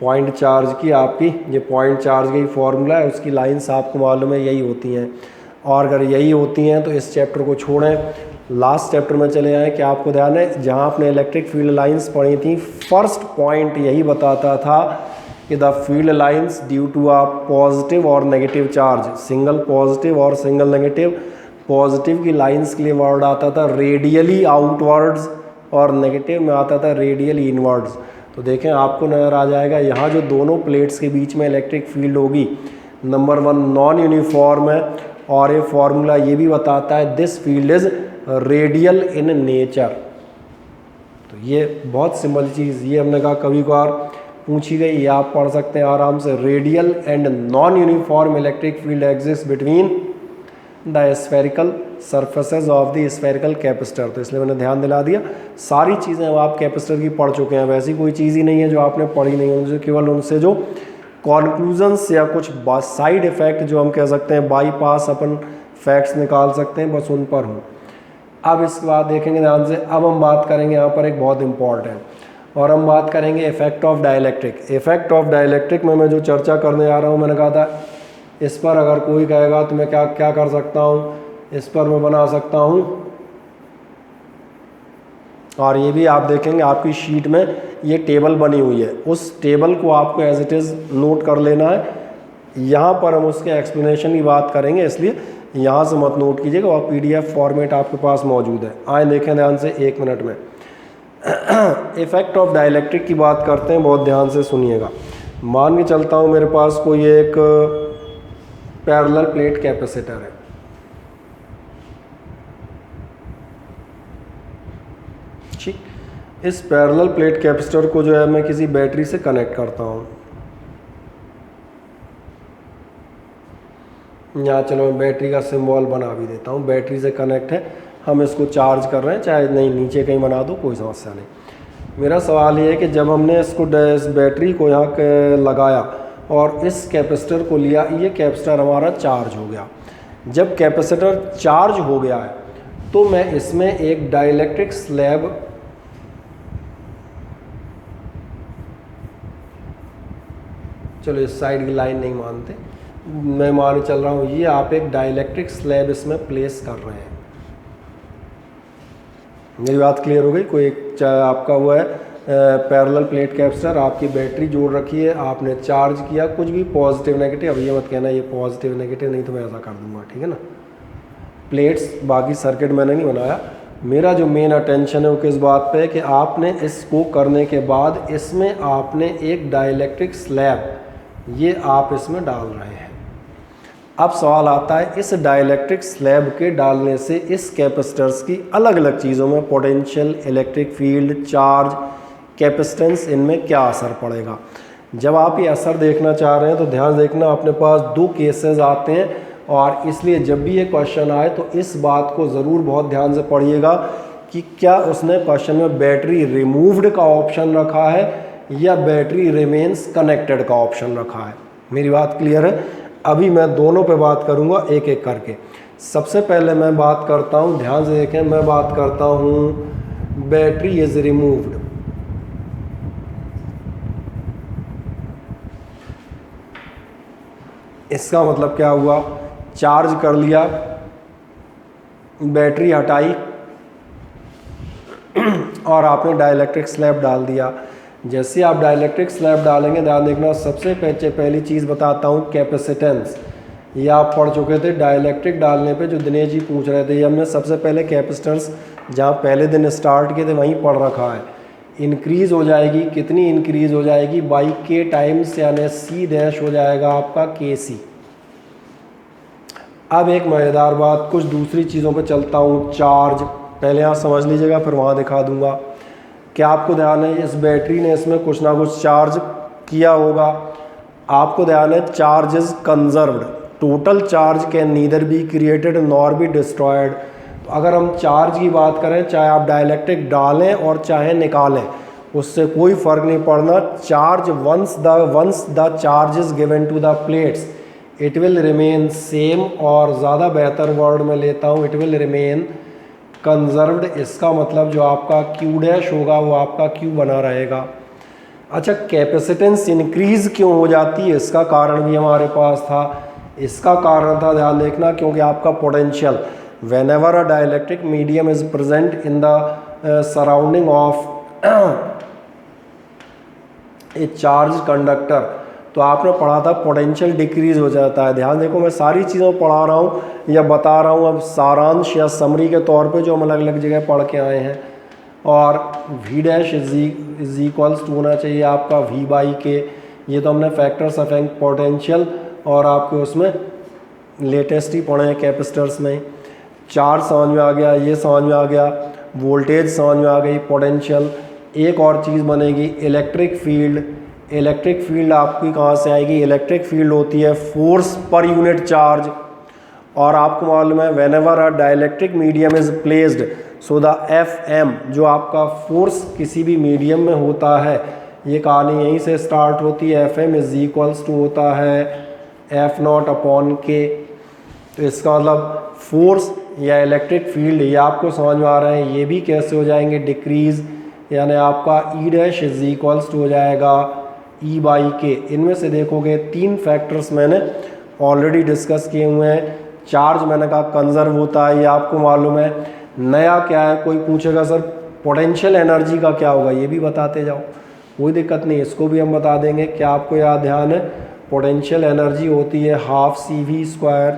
Speaker 1: पॉइंट चार्ज की आपकी, ये पॉइंट चार्ज का ही फॉर्मूला है, उसकी लाइंस आपको मालूम है यही होती हैं। और अगर यही होती हैं तो इस चैप्टर को छोड़ें, लास्ट चैप्टर में चले आएँ। कि आपको ध्यान है जहाँ आपने इलेक्ट्रिक फील्ड लाइंस पढ़ी थी, फर्स्ट पॉइंट यही बताता था कि the field lines due to a positive और नेगेटिव चार्ज, सिंगल पॉजिटिव और सिंगल नेगेटिव। पॉजिटिव की लाइंस के लिए वर्ड आता था रेडियली आउटवर्ड्स और नेगेटिव में आता था रेडियली इनवर्ड्स। तो देखें आपको नज़र आ जाएगा यहाँ जो दोनों प्लेट्स के बीच में इलेक्ट्रिक फील्ड होगी, नंबर 1 नॉन यूनिफॉर्म है, और ये फार्मूला ये भी बताता है this field is radial in nature. तो ये बहुत सिंपल चीज़, ये हमने कहा कभी कभार पूछी गई, ये आप पढ़ सकते हैं आराम से। Radial and non uniform electric field exist between the spherical surfaces of the spherical capacitor. तो इसलिए मैंने ध्यान दिला दिया, सारी चीज़ें अब आप कैपेसिटर की पढ़ चुके हैं, वैसी कोई चीज़ ही नहीं है जो आपने पढ़ी नहीं है, जो केवल उनसे जो कॉन्क्लूजन्स या कुछ साइड इफ़ेक्ट जो हम कह सकते हैं बाईपास अपन फैक्ट्स निकाल सकते हैं, बस उन पर हूँ। अब इसके बाद देखेंगे ध्यान से, अब हम बात करेंगे यहाँ पर एक बहुत इम्पॉर्टेंट, और हम बात करेंगे effect of dielectric. Effect of dielectric में मैं जो चर्चा करने आ रहा हूँ, मैंने कहा था इस पर अगर कोई कहेगा तो मैं क्या क्या कर सकता हूँ, इस पर मैं बना सकता हूँ, और ये भी आप देखेंगे आपकी शीट में ये टेबल बनी हुई है, उस टेबल को आपको एज इट इज़ नोट कर लेना है। यहाँ पर हम उसके एक्सप्लेनेशन की बात करेंगे, इसलिए यहाँ से मत नोट कीजिएगा, और PDF फॉर्मेट आपके पास मौजूद है। आए देखें ध्यान से 1 मिनट में। इफेक्ट ऑफ डाइलेक्ट्रिक की बात करते हैं, बहुत ध्यान से सुनिएगा। मान के चलता हूँ मेरे पास कोई एक पैरेलल प्लेट कैपेसिटर है, ठीक। इस पैरेलल प्लेट कैपेसिटर को जो है मैं किसी बैटरी से कनेक्ट करता हूँ। यहाँ चलो मैं बैटरी का सिंबल बना भी देता हूँ, बैटरी से कनेक्ट है, हम इसको चार्ज कर रहे हैं, चाहे नहीं नीचे कहीं बना दो, कोई समस्या नहीं। मेरा सवाल ये है कि जब हमने इसको इस बैटरी को यहाँ लगाया और इस कैपेसिटर को लिया, ये कैपेसिटर हमारा चार्ज हो गया। जब कैपेसिटर चार्ज हो गया है तो मैं इसमें एक डाइलेक्ट्रिक स्लैब चलो इस साइड की लाइन नहीं मानते, मैं मान चल रहा हूँ, ये आप एक डाइलेक्ट्रिक स्लैब इसमें प्लेस कर रहे हैं। मेरी बात क्लियर हो गई? कोई एक आपका हुआ है पैरेलल प्लेट कैपेसिटर, आपकी बैटरी जोड़ रखी है, आपने चार्ज किया, कुछ भी पॉजिटिव नेगेटिव, अब ये मत कहना ये पॉजिटिव नेगेटिव, नहीं तो मैं ऐसा कर दूंगा, ठीक है ना। प्लेट्स बाकी सर्किट मैंने नहीं बनाया, मेरा जो मेन अटेंशन है वो किस बात पे है कि आपने इसको करने के बाद इसमें आपने एक डाइलेक्ट्रिक स्लैब ये आप इसमें डाल रहे हैं। अब सवाल आता है इस डाइलेक्ट्रिक स्लैब के डालने से इस कैपेसिटर्स की अलग अलग चीज़ों में potential, electric field, charge, capacitance, इनमें क्या असर पड़ेगा। जब आप ये असर देखना चाह रहे हैं तो ध्यान देखना, अपने पास 2 केसेस आते हैं, और इसलिए जब भी ये क्वेश्चन आए तो इस बात को ज़रूर बहुत ध्यान से पढ़िएगा कि क्या उसने क्वेश्चन में बैटरी रिमूव्ड का ऑप्शन रखा है या बैटरी रिमेन्स कनेक्टेड का ऑप्शन रखा है। मेरी बात क्लियर है? अभी मैं दोनों पे बात करूंगा एक एक करके। सबसे पहले मैं बात करता हूं, ध्यान से देखें, मैं बात करता हूं बैटरी इज रिमूव्ड। इसका मतलब क्या हुआ, चार्ज कर लिया, बैटरी हटाई और आपने डाइलेक्ट्रिक स्लैब डाल दिया। जैसे आप डाइलेक्ट्रिक स्लैब डालेंगे, ध्यान देखना, सबसे पहली चीज़ बताता हूँ कैपेसिटेंस। ये आप पढ़ चुके थे डाइलेक्ट्रिक डालने पे, जो दिनेश जी पूछ रहे थे, ये हमने सबसे पहले कैपेसिटेंस जहाँ पहले दिन स्टार्ट किए थे वहीं पढ़ रखा है। इंक्रीज़ हो जाएगी, कितनी इंक्रीज़ हो जाएगी, बाई के टाइम्स, यानी सी डैश हो जाएगा आपका के सी। अब एक मज़ेदार बात, कुछ दूसरी चीज़ों पे चलता हूँ। चार्ज पहले आप समझ लीजिएगा, फिर वहाँ दिखा दूँगा। क्या आपको ध्यान है इस बैटरी ने इसमें कुछ ना कुछ चार्ज किया होगा? आपको ध्यान है charge is conserved, total charge can neither be created nor be destroyed. तो अगर हम चार्ज की बात करें, चाहे आप डाइलेक्ट्रिक डालें और चाहे निकालें, उससे कोई फ़र्क नहीं पड़ना। Charge once the charge is given to the plates it will remain same, और ज़्यादा बेहतर वर्ड में लेता हूँ, इट विल रिमेन कंजर्व्ड। इसका मतलब जो आपका क्यू डैश होगा वो आपका क्यू बना रहेगा। अच्छा, कैपेसिटेंस इंक्रीज़ क्यों हो जाती है, इसका कारण भी हमारे पास था। इसका कारण था, ध्यान देखना, क्योंकि आपका potential, when ever a dielectric medium is present in the surrounding of A charge conductor, तो आपने पढ़ा था पोटेंशियल डिक्रीज़ हो जाता है। ध्यान देखो, मैं सारी चीज़ों पढ़ा रहा हूँ या बता रहा हूँ, अब सारांश या समरी के तौर पे जो हम अलग अलग जगह पढ़ के आए हैं। और v dash is equals to होना चाहिए आपका v बाई के, ये तो हमने फैक्टर्स ऑफ पोटेंशियल और आपके उसमें लेटेस्ट ही पढ़े हैं कैपेसिटर्स में। चार्ज समझ में आ गया, ये समझ में आ गया, वोल्टेज समझ में आ गई, पोटेंशियल। एक और चीज़ बनेगी इलेक्ट्रिक फील्ड। इलेक्ट्रिक फील्ड आपकी कहाँ से आएगी? इलेक्ट्रिक फील्ड होती है फोर्स पर यूनिट चार्ज, और आपको मालूम है when ever a dielectric medium is placed so the FM जो आपका फोर्स किसी भी मीडियम में होता है, ये कहानी यहीं से स्टार्ट होती है। FM इज इक्वल्स टू होता है F0 अपॉन K। तो इसका मतलब फोर्स या इलेक्ट्रिक फील्ड ये आपको समझ में आ रहे हैं, ये भी कैसे हो जाएंगे? डिक्रीज, यानी आपका E dash is equals to हो जाएगा E बाई K। इनमें से देखोगे 3 फैक्टर्स मैंने ऑलरेडी डिस्कस किए हुए हैं। चार्ज मैंने कहा कंजर्व होता है, ये आपको मालूम है। नया क्या है? कोई पूछेगा सर पोटेंशियल एनर्जी का क्या होगा, ये भी बताते जाओ, कोई दिक्कत नहीं, इसको भी हम बता देंगे। क्या आपको याद ध्यान है? पोटेंशियल एनर्जी होती है हाफ CV²।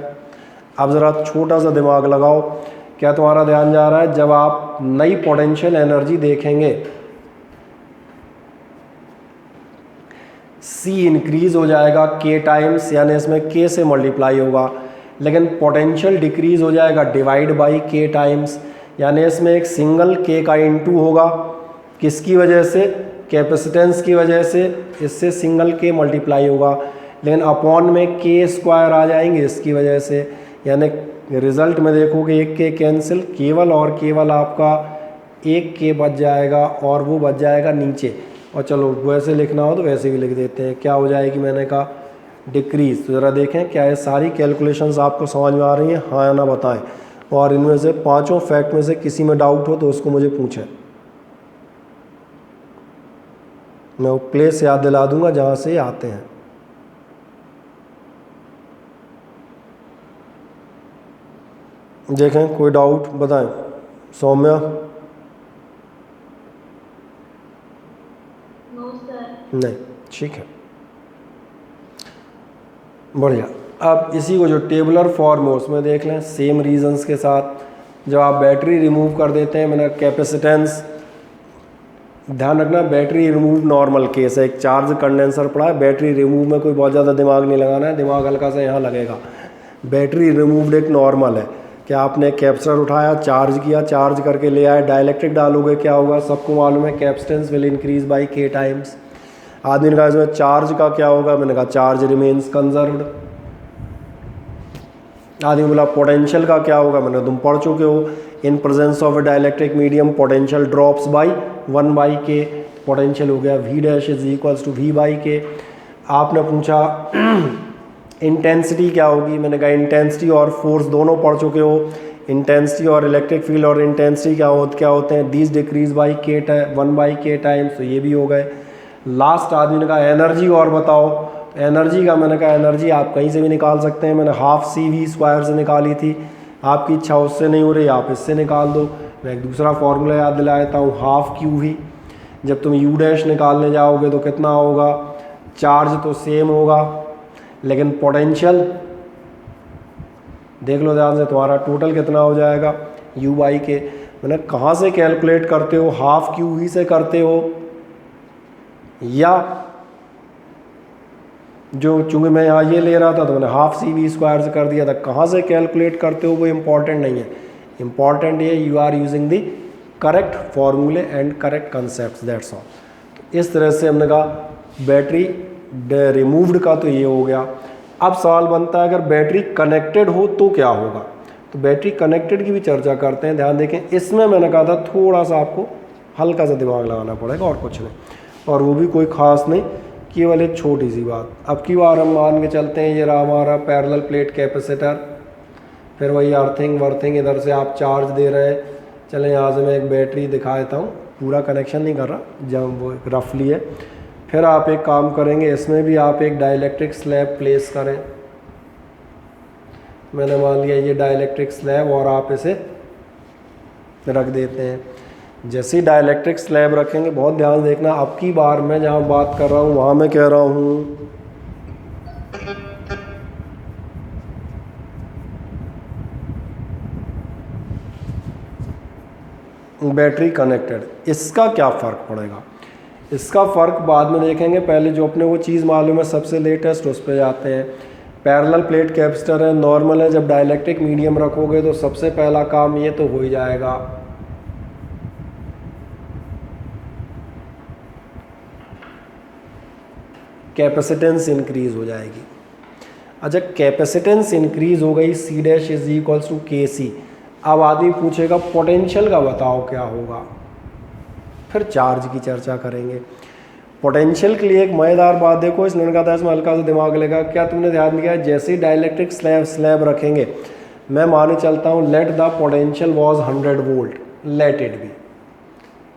Speaker 1: अब ज़रा छोटा सा दिमाग लगाओ, क्या तुम्हारा ध्यान जा रहा है? जब आप नई पोटेंशियल एनर्जी देखेंगे C इंक्रीज हो जाएगा K टाइम्स, यानी इसमें K से मल्टीप्लाई होगा, लेकिन पोटेंशियल डिक्रीज हो जाएगा डिवाइड बाई K टाइम्स, यानी इसमें एक सिंगल K का इनटू होगा। किसकी वजह से? कैपेसिटेंस की वजह से, इससे सिंगल K मल्टीप्लाई होगा, लेकिन अपॉन में K² आ जाएंगे इसकी वजह से, यानी रिजल्ट में देखोगे एक K कैंसिल, केवल और केवल आपका एक K बच जाएगा और वो बच जाएगा नीचे। और चलो वैसे लिखना हो तो वैसे भी लिख देते हैं, क्या हो जाएगी? मैंने कहा डिक्रीज। तो ज़रा देखें क्या ये सारी कैलकुलेशंस आपको समझ में आ रही हैं, हाँ या ना बताएं। और इनमें से पांचों फैक्ट में से किसी में डाउट हो तो उसको मुझे पूछें, मैं वो प्लेस याद दिला दूंगा जहाँ से आते हैं। देखें कोई डाउट बताएं। सौम्या? नहीं, ठीक है, बढ़िया। अब इसी को जो टेबलर फॉर्म है उसमें देख लें सेम रीजंस के साथ। जब आप बैटरी रिमूव कर देते हैं, मैंने कैपेसिटेंस, ध्यान रखना बैटरी रिमूव नॉर्मल केस है, एक चार्ज कंडेंसर पड़ा है, बैटरी रिमूव में कोई बहुत ज़्यादा दिमाग नहीं लगाना है, दिमाग हल्का सा यहाँ लगेगा। बैटरी रिमूव्ड एक नॉर्मल है कि आपने कैपेसिटर उठाया, चार्ज किया, चार्ज करके ले आए, डाइलेक्ट्रिक डालोगे क्या होगा? सबको मालूम है capacitance will increase by K times. आदमी ने कहा इसमें चार्ज का क्या होगा? मैंने कहा चार्ज रिमेन्स कंजर्व्ड। आदमी बोला पोटेंशियल का क्या होगा? मैंने तुम पढ़ चुके हो, in presence of a dielectric medium potential drops by 1/K। Potential हो गया V dash is equals to V/K। आपने पूछा इंटेंसिटी क्या होगी? मैंने कहा इंटेंसिटी और फोर्स दोनों पढ़ चुके हो। इंटेंसिटी और इलेक्ट्रिक फील्ड और इंटेंसिटी क्या होते हैं? These decrease by K 1/K times, तो ये भी हो गए। लास्ट आदमी ने कहा एनर्जी और बताओ। एनर्जी का मैंने कहा एनर्जी आप कहीं से भी निकाल सकते हैं, मैंने हाफ CV² से निकाली थी, आपकी इच्छा उससे नहीं हो रही आप इससे निकाल दो। मैं एक दूसरा फॉर्मूला याद दिला देता हूँ, हाफ QV। जब तुम U डैश निकालने जाओगे तो कितना होगा? चार्ज तो सेम होगा, लेकिन पोटेंशियल देख लो ध्यान से, तुम्हारा टोटल कितना हो जाएगा? U/K। मैंने कहाँ से कैलकुलेट करते हो? हाफ QV से करते हो या जो चूँकि मैं यहाँ ये ले रहा था तो मैंने हाफ CV² से कर दिया था, कहाँ से कैलकुलेट करते हो वो इम्पॉर्टेंट नहीं है। इम्पॉर्टेंट ये you are using the correct फॉर्मूले and correct concept, that's all. तो इस तरह से हमने कहा बैटरी रिमूव्ड का तो ये हो गया। अब सवाल बनता है अगर बैटरी कनेक्टेड हो तो क्या होगा? तो बैटरी कनेक्टेड की भी चर्चा करते हैं। ध्यान देखें, इसमें मैंने कहा था थोड़ा सा आपको हल्का सा दिमाग लगाना पड़ेगा और कुछ नहीं, और वो भी कोई ख़ास नहीं, केवल एक छोटी सी बात। अब की बार हम मान के चलते हैं ये रहा हमारा पैरेलल प्लेट कैपेसिटर, फिर वही अर्थिंग इधर से आप चार्ज दे रहे हैं। चलें यहाँ से मैं एक बैटरी दिखा देता हूँ, पूरा कनेक्शन नहीं कर रहा, जब वो रफली है। फिर आप एक काम करेंगे, इसमें भी आप एक डाइलेक्ट्रिक स्लैब प्लेस करें। मैंने मान लिया ये डाइलेक्ट्रिक स्लैब और आप इसे रख देते हैं। जैसे ही डाइलेक्ट्रिक स्लैब रखेंगे, बहुत ध्यान देखना, अब की बार मैं जहाँ बात कर रहा हूँ वहाँ मैं कह रहा हूँ बैटरी कनेक्टेड। इसका क्या फ़र्क पड़ेगा? इसका फ़र्क बाद में देखेंगे, पहले जो अपने वो चीज़ मालूम है सबसे लेटेस्ट उस पर जाते हैं। पैरेलल प्लेट कैपेसिटर है, नॉर्मल है, जब डाइलेक्ट्रिक मीडियम रखोगे तो सबसे पहला काम ये तो हो ही जाएगा, कैपेसिटेंस इंक्रीज हो जाएगी। अच्छा, कैपेसिटेंस इंक्रीज हो गई, C dash is equals to KC। अब आदमी पूछेगा पोटेंशियल का बताओ क्या होगा, फिर चार्ज की चर्चा करेंगे। पोटेंशियल के लिए एक मज़ेदार बात देखो, इसने कहा था इसमें हल्का सा दिमाग लेगा। क्या तुमने ध्यान दिया, जैसे ही डाइलेक्ट्रिक स्लैब रखेंगे, मैं माने चलता हूँ let the potential was 100 volt, let it be.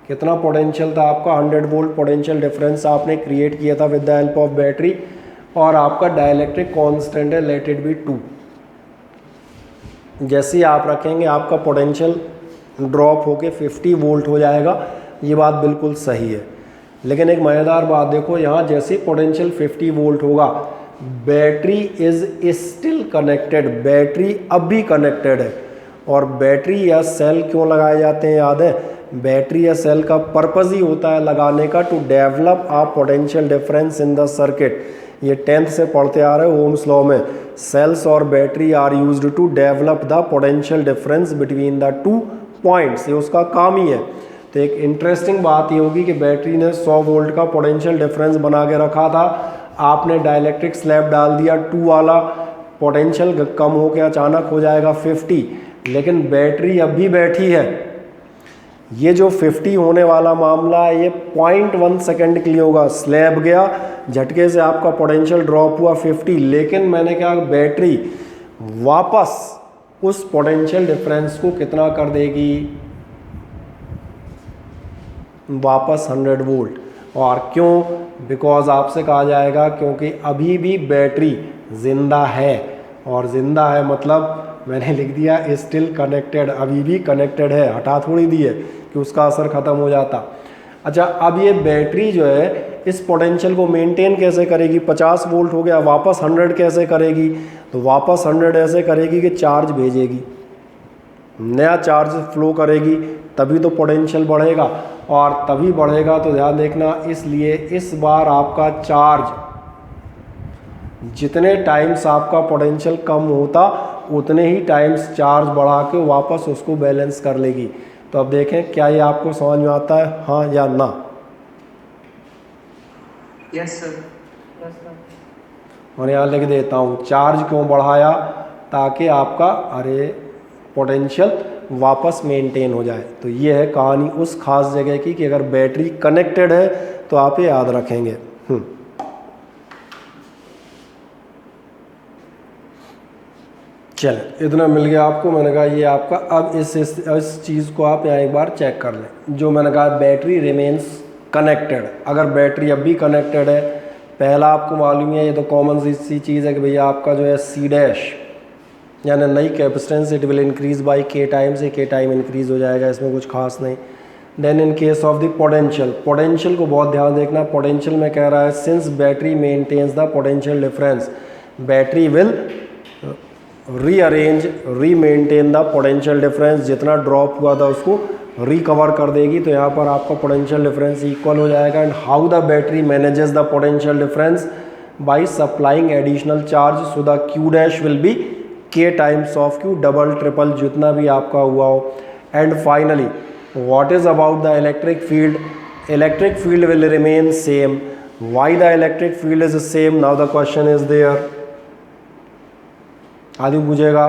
Speaker 1: कितना पोटेंशियल था आपका, 100 वोल्ट पोटेंशियल डिफरेंस आपने क्रिएट किया था with the help of battery, और आपका डाइलेक्ट्रिक कांस्टेंट है लेट इट बी 2। जैसे ही आप रखेंगे आपका पोटेंशियल ड्रॉप होके 50 वोल्ट हो जाएगा, ये बात बिल्कुल सही है। लेकिन एक मज़ेदार बात देखो, यहाँ जैसे पोटेंशियल 50 वोल्ट होगा, battery is still connected, battery अब भी कनेक्टेड है। और बैटरी या सेल क्यों लगाए जाते हैं याद है, बैटरी या सेल का पर्पज़ ही होता है लगाने का to develop a potential difference in the circuit. ये 10th से पढ़ते आ रहे हो ओम्स लॉ में, सेल्स और battery are used to develop the potential difference between the 2 points, ये उसका काम ही है। तो एक इंटरेस्टिंग बात ये होगी कि बैटरी ने 100 वोल्ट का पोटेंशियल डिफरेंस बना के रखा था, आपने डाइलेक्ट्रिक स्लैब डाल दिया 2 वाला, पोटेंशियल कम होकर अचानक हो जाएगा 50, लेकिन बैटरी अब भी बैठी है। ये जो 50 होने वाला मामला है ये 0.1 सेकेंड के लिए होगा, स्लैब गया झटके से आपका पोटेंशियल ड्रॉप हुआ 50, लेकिन मैंने क्या, बैटरी वापस उस पोटेंशियल डिफरेंस को कितना कर देगी, वापस 100 वोल्ट। और क्यों, बिकॉज आपसे कहा जाएगा क्योंकि अभी भी बैटरी जिंदा है, और जिंदा है मतलब मैंने लिख दिया स्टिल कनेक्टेड, अभी भी कनेक्टेड है, हटा थोड़ी दी है कि उसका असर ख़त्म हो जाता। अच्छा, अब ये बैटरी जो है इस पोटेंशियल को मेंटेन कैसे करेगी, 50 वोल्ट हो गया, वापस 100 कैसे करेगी, तो वापस 100 ऐसे करेगी कि चार्ज भेजेगी, नया चार्ज फ्लो करेगी, तभी तो पोटेंशियल बढ़ेगा, और तभी बढ़ेगा तो ध्यान देखना, इसलिए इस बार आपका चार्ज, जितने टाइम्स आपका पोटेंशियल कम होता उतने ही टाइम्स चार्ज बढ़ा के वापस उसको बैलेंस कर लेगी। तो अब देखें क्या ये आपको समझ में आता है, हाँ या ना।
Speaker 3: Yes sir.
Speaker 1: और यहाँ लिख देता हूँ चार्ज क्यों बढ़ाया, ताकि आपका पोटेंशियल वापस मेंटेन हो जाए। तो ये है कहानी उस खास जगह की कि अगर बैटरी कनेक्टेड है तो आप ये याद रखेंगे। चले, इतना मिल गया आपको। मैंने कहा ये आपका, अब इस चीज़ को आप यहाँ एक बार चेक कर लें, जो मैंने कहा बैटरी रिमेन्स कनेक्टेड। अगर बैटरी अब भी कनेक्टेड है, पहला आपको मालूम है, ये तो कॉमन सी चीज़ है कि भैया आपका जो है C डैश यानी नई capacitance it will increase by K time, से K टाइम इंक्रीज हो जाएगा, इसमें कुछ खास नहीं। Then in case of the potential, potential को बहुत ध्यान देखना। पोटेंशियल में कह रहा है since battery maintains the potential difference, battery will rearrange remaintain the potential difference, जितना ड्रॉप हुआ था उसको रिकवर कर देगी। तो यहाँ पर आपका पोटेंशियल डिफरेंस इक्वल हो जाएगा। And how the battery manages the potential difference, by supplying additional charge, so the Q dash will be K times of Q, double triple जितना भी आपका हुआ हो। And finally what is about the electric field, electric field will remain same. Why the electric field is same, now the question is there. आदमी पूछेगा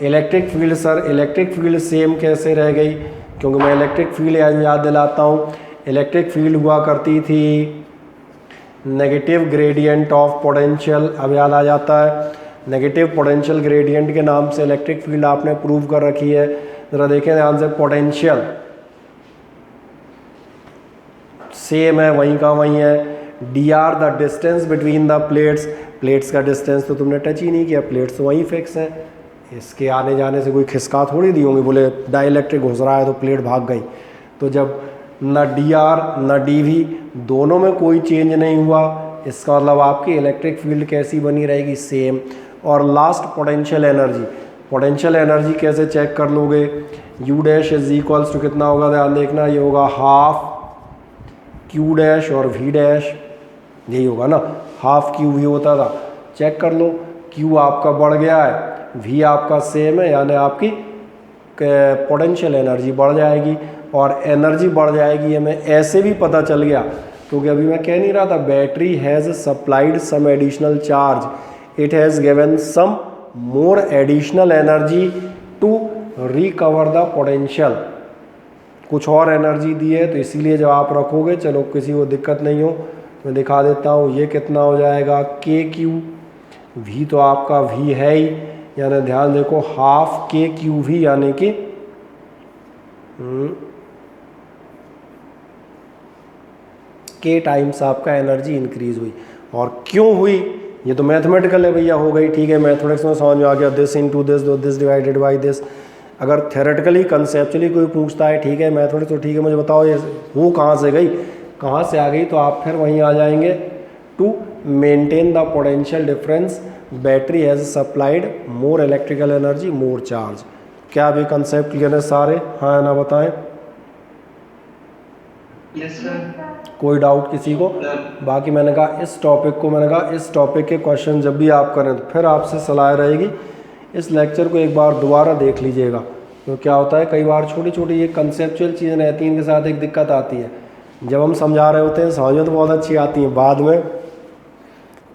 Speaker 1: electric field sir, electric field same कैसे रह गई, क्योंकि मैं इलेक्ट्रिक फील्ड याद दिलाता हूँ। इलेक्ट्रिक फील्ड हुआ करती थी नेगेटिव ग्रेडियंट ऑफ पोटेंशियल, अब याद आ जाता है, नेगेटिव पोटेंशियल ग्रेडियंट के नाम से इलेक्ट्रिक फील्ड आपने प्रूव कर रखी है। ज़रा देखें ध्यान से, पोटेंशियल सेम है, वहीं का वहीं है। dr the distance between the plates, plates का डिस्टेंस तो तुमने टच ही नहीं किया, प्लेट्स तो वहीं फिक्स है, इसके आने जाने से कोई खिसका थोड़ी दी होंगी, बोले डाइलेक्ट्रिक घुस रहा है तो प्लेट भाग गई। तो जब न dr न dv दोनों में कोई चेंज नहीं हुआ, इसका मतलब आपकी इलेक्ट्रिक फील्ड कैसी बनी रहेगी, सेम। और last potential energy, potential energy कैसे चेक कर लोगे, U dash is equals to कितना होगा, ध्यान देखना, ये होगा हाफ Q डैश और V डैश, यही होगा ना, हाफ QV होता था। चेक कर लो, Q आपका बढ़ गया है, V आपका सेम है, यानी आपकी पोटेंशियल एनर्जी बढ़ जाएगी। और एनर्जी बढ़ जाएगी हमें ऐसे भी पता चल गया क्योंकि अभी मैं कह नहीं रहा था battery has supplied some additional charge, it has given some more additional energy to recover the potential, कुछ और एनर्जी दी है, तो इसीलिए जब आप रखोगे, चलो किसी को दिक्कत नहीं हो, मैं दिखा देता हूँ ये कितना हो जाएगा के क्यू, वी तो आपका वी है ही, यानी ध्यान देखो हाफ के क्यू वी, यानी कि के टाइम्स आपका एनर्जी इंक्रीज हुई। और क्यों हुई, ये तो मैथमेटिकल है भैया, हो गई, ठीक है, मैथमेटिक्स में समझ में आ गया, दिस इनटू दिस, दो दिस डिवाइडेड बाय दिस। अगर थ्योरेटिकली कंसेप्चुअली कोई पूछता है, ठीक है मैथमेटिक्स तो ठीक है, मुझे बताओ ये वो कहाँ से गई, कहाँ से आ गई, तो आप फिर वहीं आ जाएंगे, to maintain the potential difference battery has supplied more electrical energy more charge. क्या अभी कंसेप्ट क्लियर है सारे, हाँ ना बताएं?
Speaker 4: Yes sir.
Speaker 1: कोई डाउट किसी को? बाकी मैंने कहा इस टॉपिक के क्वेश्चन जब भी आप करें तो फिर आपसे सलाह रहेगी इस लेक्चर को एक बार दोबारा देख लीजिएगा। तो क्या होता है, कई बार छोटी छोटी ये कंसेप्चुअल चीज़ें रहती हैं, इनके साथ एक दिक्कत आती है, जब हम समझा रहे होते हैं समझ में तो बहुत अच्छी आती हैं, बाद में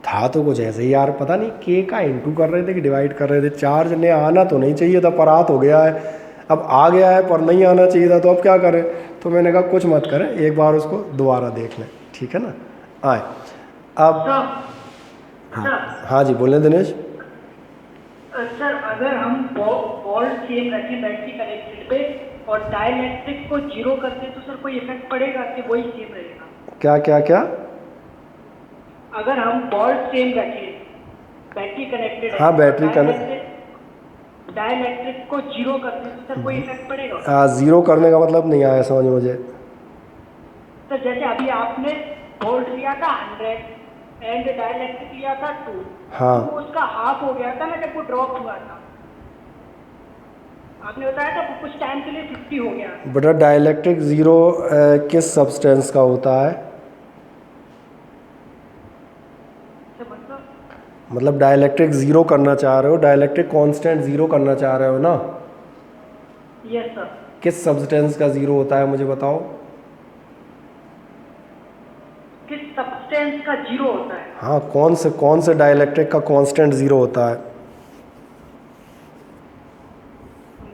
Speaker 1: था तो कुछ ऐसे ही यार, पता नहीं के का इंटू कर रहे थे कि डिवाइड कर रहे थे, चार्ज ने आना तो नहीं चाहिए था पर आ तो गया है, अब आ गया है पर नहीं आना चाहिए था, तो अब क्या करें, तो मैंने कहा कुछ मत करें, एक बार उसको दोबारा देख लें, ठीक है ना। आए अब हाँ जी बोलें दिनेश।
Speaker 3: सर अगर हम वोल्ट सेम रखें बैटरी कनेक्टेड पे और डाइलेक्ट्रिक को जीरो कर दें तो सर कोई इफेक्ट पड़ेगा कि वही सेम रहेगा?
Speaker 1: क्या क्या क्या?
Speaker 3: अगर हम वोल्ट सेम रखें, बैटरी कनेक्टेड है,
Speaker 1: हाँ बैटरी
Speaker 3: डाइलेक्ट्रिक को जीरो कर दें तो सर कोई इफेक्ट पड़ेगा?
Speaker 1: जीरो करने का मतलब नहीं आया समझ मुझे।
Speaker 3: सर जैसे अभी आपने वोल्ट लिया था 100 एंड डाइलेक्ट्रिक लिया था 2,
Speaker 1: हाँ
Speaker 3: तो उसका हाफ हो गया था ना जब वो ड्रॉप हुआ था, आपने बताया था कुछ टाइम के लिए 50 हो गया।
Speaker 1: बेटा डाइलेक्ट्रिक जीरो किस सब्सटेंस का होता है? मतलब डाइलेक्ट्रिक जीरो करना चाह रहे हो, डाइलेक्ट्रिक कांस्टेंट जीरो करना चाह रहे हो ना?
Speaker 3: Yes sir.
Speaker 1: किस सब्सटेंस का जीरो होता है मुझे बताओ?
Speaker 3: किस सब्सटेंस का जीरो होता है?
Speaker 1: हाँ कौन से डाइलेक्ट्रिक का कांस्टेंट जीरो होता है?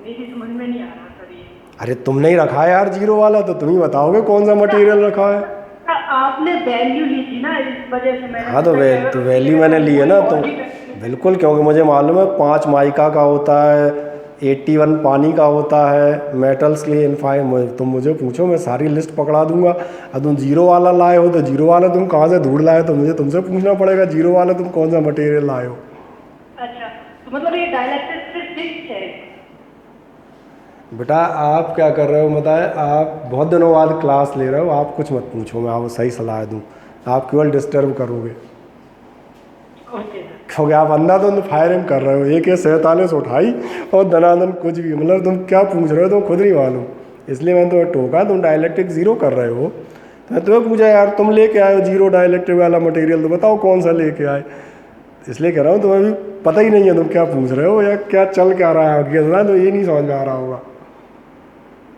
Speaker 3: मेरी समझ में नहीं आ रहा सर ये।
Speaker 1: अरे तुम नहीं रखा है यार जीरो वाला, तो तुम ही बताओगे कौन सा मटेरियल रखा है।
Speaker 3: आपने वैल्यू ली थी ना, इस वजह से मैंने।
Speaker 1: हाँ तो वैल्यू मैंने ली है ना, तो बिल्कुल, क्योंकि मुझे मालूम है 5 माइका का होता है, 81 पानी का होता है, मेटल्स के लिए इनफाइम, तुम मुझे पूछो मैं सारी लिस्ट पकड़ा दूंगा। अब तुम जीरो वाला लाए हो तो जीरो वाला तुम कहाँ से ढूंढ लाए, तो मुझे तुमसे पूछना पड़ेगा जीरो वाला तुम कौन सा मटेरियल लाए हो।
Speaker 3: अच्छा तो मतलब ये डाइलेक्ट्रिक से फिक्स है?
Speaker 1: बेटा आप क्या कर रहे हो बताएं, आप बहुत दिनों बाद क्लास ले रहे हो, आप कुछ मत पूछो, मैं आपको सही सलाह दूँ, आप केवल डिस्टर्ब करोगे। क्योंकि आप अंधाधुंध फायरिंग कर रहे हो, एक 47 उठाई और दनादन कुछ भी, मतलब तुम क्या पूछ रहे हो तुम खुद नहीं मालूम, इसलिए मैंने तुम्हें टोका, तुम डाइलेक्ट्रिक जीरो कर रहे हो, तो मैं तुम्हें पूछा यार तुम लेके आए हो जीरो डाइलेक्ट्रिक वाला मटेरियल, तो बताओ कौन सा लेके आए, इसलिए कह रहा हूँ तुम्हें भी पता ही नहीं है तुम क्या पूछ रहे हो या क्या चल क्या रहा है आगे, तो ये नहीं समझ में आ रहा होगा।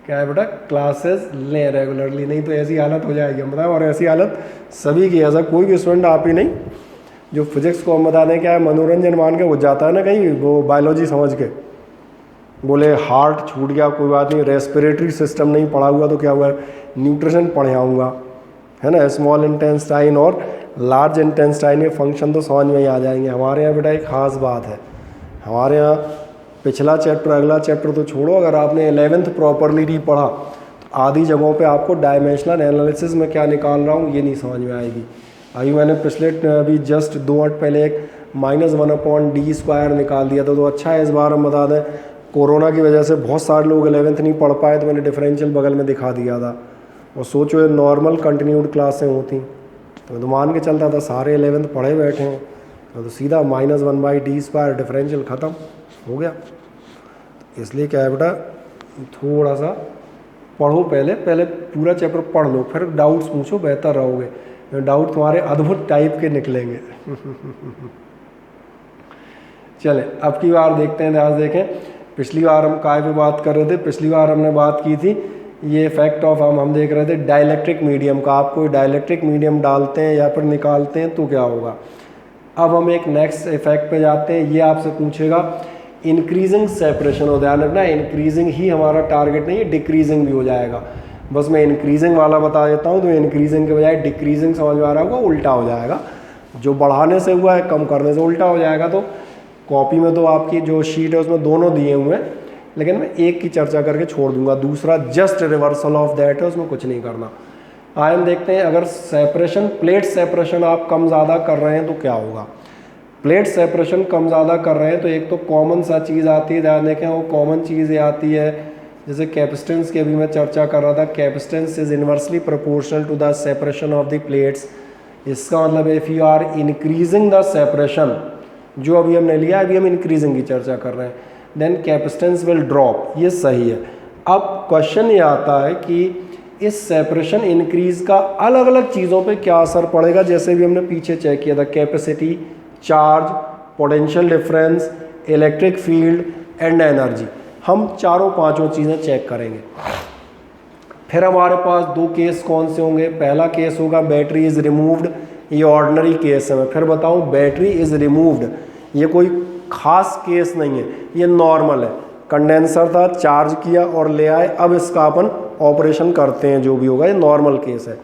Speaker 1: क्या है बेटा, क्लासेस लें रेगुलरली, नहीं तो ऐसी हालत हो जाएगी हम बताएं, और ऐसी हालत सभी की, ऐसा कोई भी स्टूडेंट आप ही नहीं जो फिजिक्स को हम बता दें क्या है मनोरंजन मान के वो जाता है ना कहीं, वो बायोलॉजी समझ के बोले हार्ट छूट गया कोई बात नहीं, रेस्पिरेटरी सिस्टम नहीं पढ़ा हुआ तो क्या हुआ, न्यूट्रिशन पढ़े आऊँगा, है ना, स्मॉल इंटेस्टाइन और लार्ज इंटेस्टाइन के फंक्शन तो समझ में ही आ जाएंगे। हमारे यहाँ बेटा एक ख़ास बात है, हमारे यहाँ पिछला चैप्टर अगला चैप्टर तो छोड़ो, अगर आपने 11th प्रॉपरली नहीं पढ़ा तो आधी जगहों पे आपको डायमेंशनल एनालिसिस में क्या निकाल रहा हूँ ये नहीं समझ में आएगी। अभी मैंने पिछले अभी जस्ट 2 मिनट पहले एक -1/d² निकाल दिया था, तो अच्छा है इस बार हम बता दें, कोरोना की वजह से बहुत सारे लोग 11th नहीं पढ़ पाए तो मैंने डिफरेंशियल बगल में दिखा दिया था, और सोचो ये नॉर्मल कंटिन्यूड क्लासें होती तो मान के चलता था सारे 11th पढ़े बैठे हैं, तो सीधा -1/d² डिफरेंशियल ख़त्म हो गया। इसलिए क्या है बेटा, थोड़ा सा पढ़ो, पहले पूरा चैप्टर पढ़ लो, फिर डाउट्स पूछो, बेहतर रहोगे, डाउट तुम्हारे अद्भुत टाइप के निकलेंगे। चले अब की बार देखते हैं, ध्यान देखें, पिछली बार हम काय पे बात कर रहे थे, पिछली बार हमने बात की थी ये इफेक्ट ऑफ हम देख रहे थे डाइलेक्ट्रिक मीडियम का। आप कोई डाइलेक्ट्रिक मीडियम डालते हैं या फिर निकालते हैं तो क्या होगा। अब हम एक नेक्स्ट इफेक्ट पे जाते हैं। ये आपसे पूछेगा इंक्रीजिंग सेपरेशन हो, ध्यान रखना इंक्रीजिंग ही हमारा टारगेट नहीं है, डिक्रीजिंग भी हो जाएगा। बस मैं इंक्रीजिंग वाला बता देता हूँ, तो इंक्रीजिंग के बजाय डिक्रीजिंग समझ में आ रहा होगा, उल्टा हो जाएगा। जो बढ़ाने से हुआ है कम करने से उल्टा हो जाएगा। तो कॉपी में तो आपकी जो शीट है उसमें दोनों दिए हुए हैं, लेकिन मैं एक की चर्चा करके छोड़ दूंगा, दूसरा जस्ट रिवर्सल ऑफ दैट है, उसमें कुछ नहीं करना। आइए हम देखते हैं अगर सेपरेशन, प्लेट सेपरेशन आप कम ज़्यादा कर रहे हैं तो क्या होगा। प्लेट सेपरेशन कम ज़्यादा कर रहे हैं तो एक तो कॉमन सा चीज़ आती है, ध्यान देखें वो कॉमन चीज़ ये आती है, जैसे कैपेसिटेंस की अभी मैं चर्चा कर रहा था, capacitance is inversely proportional to the separation of the plates. इसका मतलब if you are increasing the separation, जो अभी हमने लिया, अभी हम इंक्रीजिंग की चर्चा कर रहे हैं, देन कैपेसिटेंस विल ड्रॉप, ये सही है। अब क्वेश्चन ये आता है कि इस सेपरेशन इंक्रीज का अलग अलग चीज़ों पे क्या असर पड़ेगा, जैसे भी हमने पीछे चेक किया था, capacity, charge, potential difference, electric field and energy. हम चारों पांचों चीज़ें चेक करेंगे। फिर हमारे पास दो केस कौन से होंगे। पहला केस होगा बैटरी इज़ रिमूव्ड, ये ऑर्डिनरी केस है। मैं फिर बताऊं, बैटरी इज़ रिमूव्ड ये कोई खास केस नहीं है, ये नॉर्मल है। कंडेंसर था, चार्ज किया और ले आए, अब इसका अपन ऑपरेशन करते हैं, जो भी होगा, ये नॉर्मल केस है।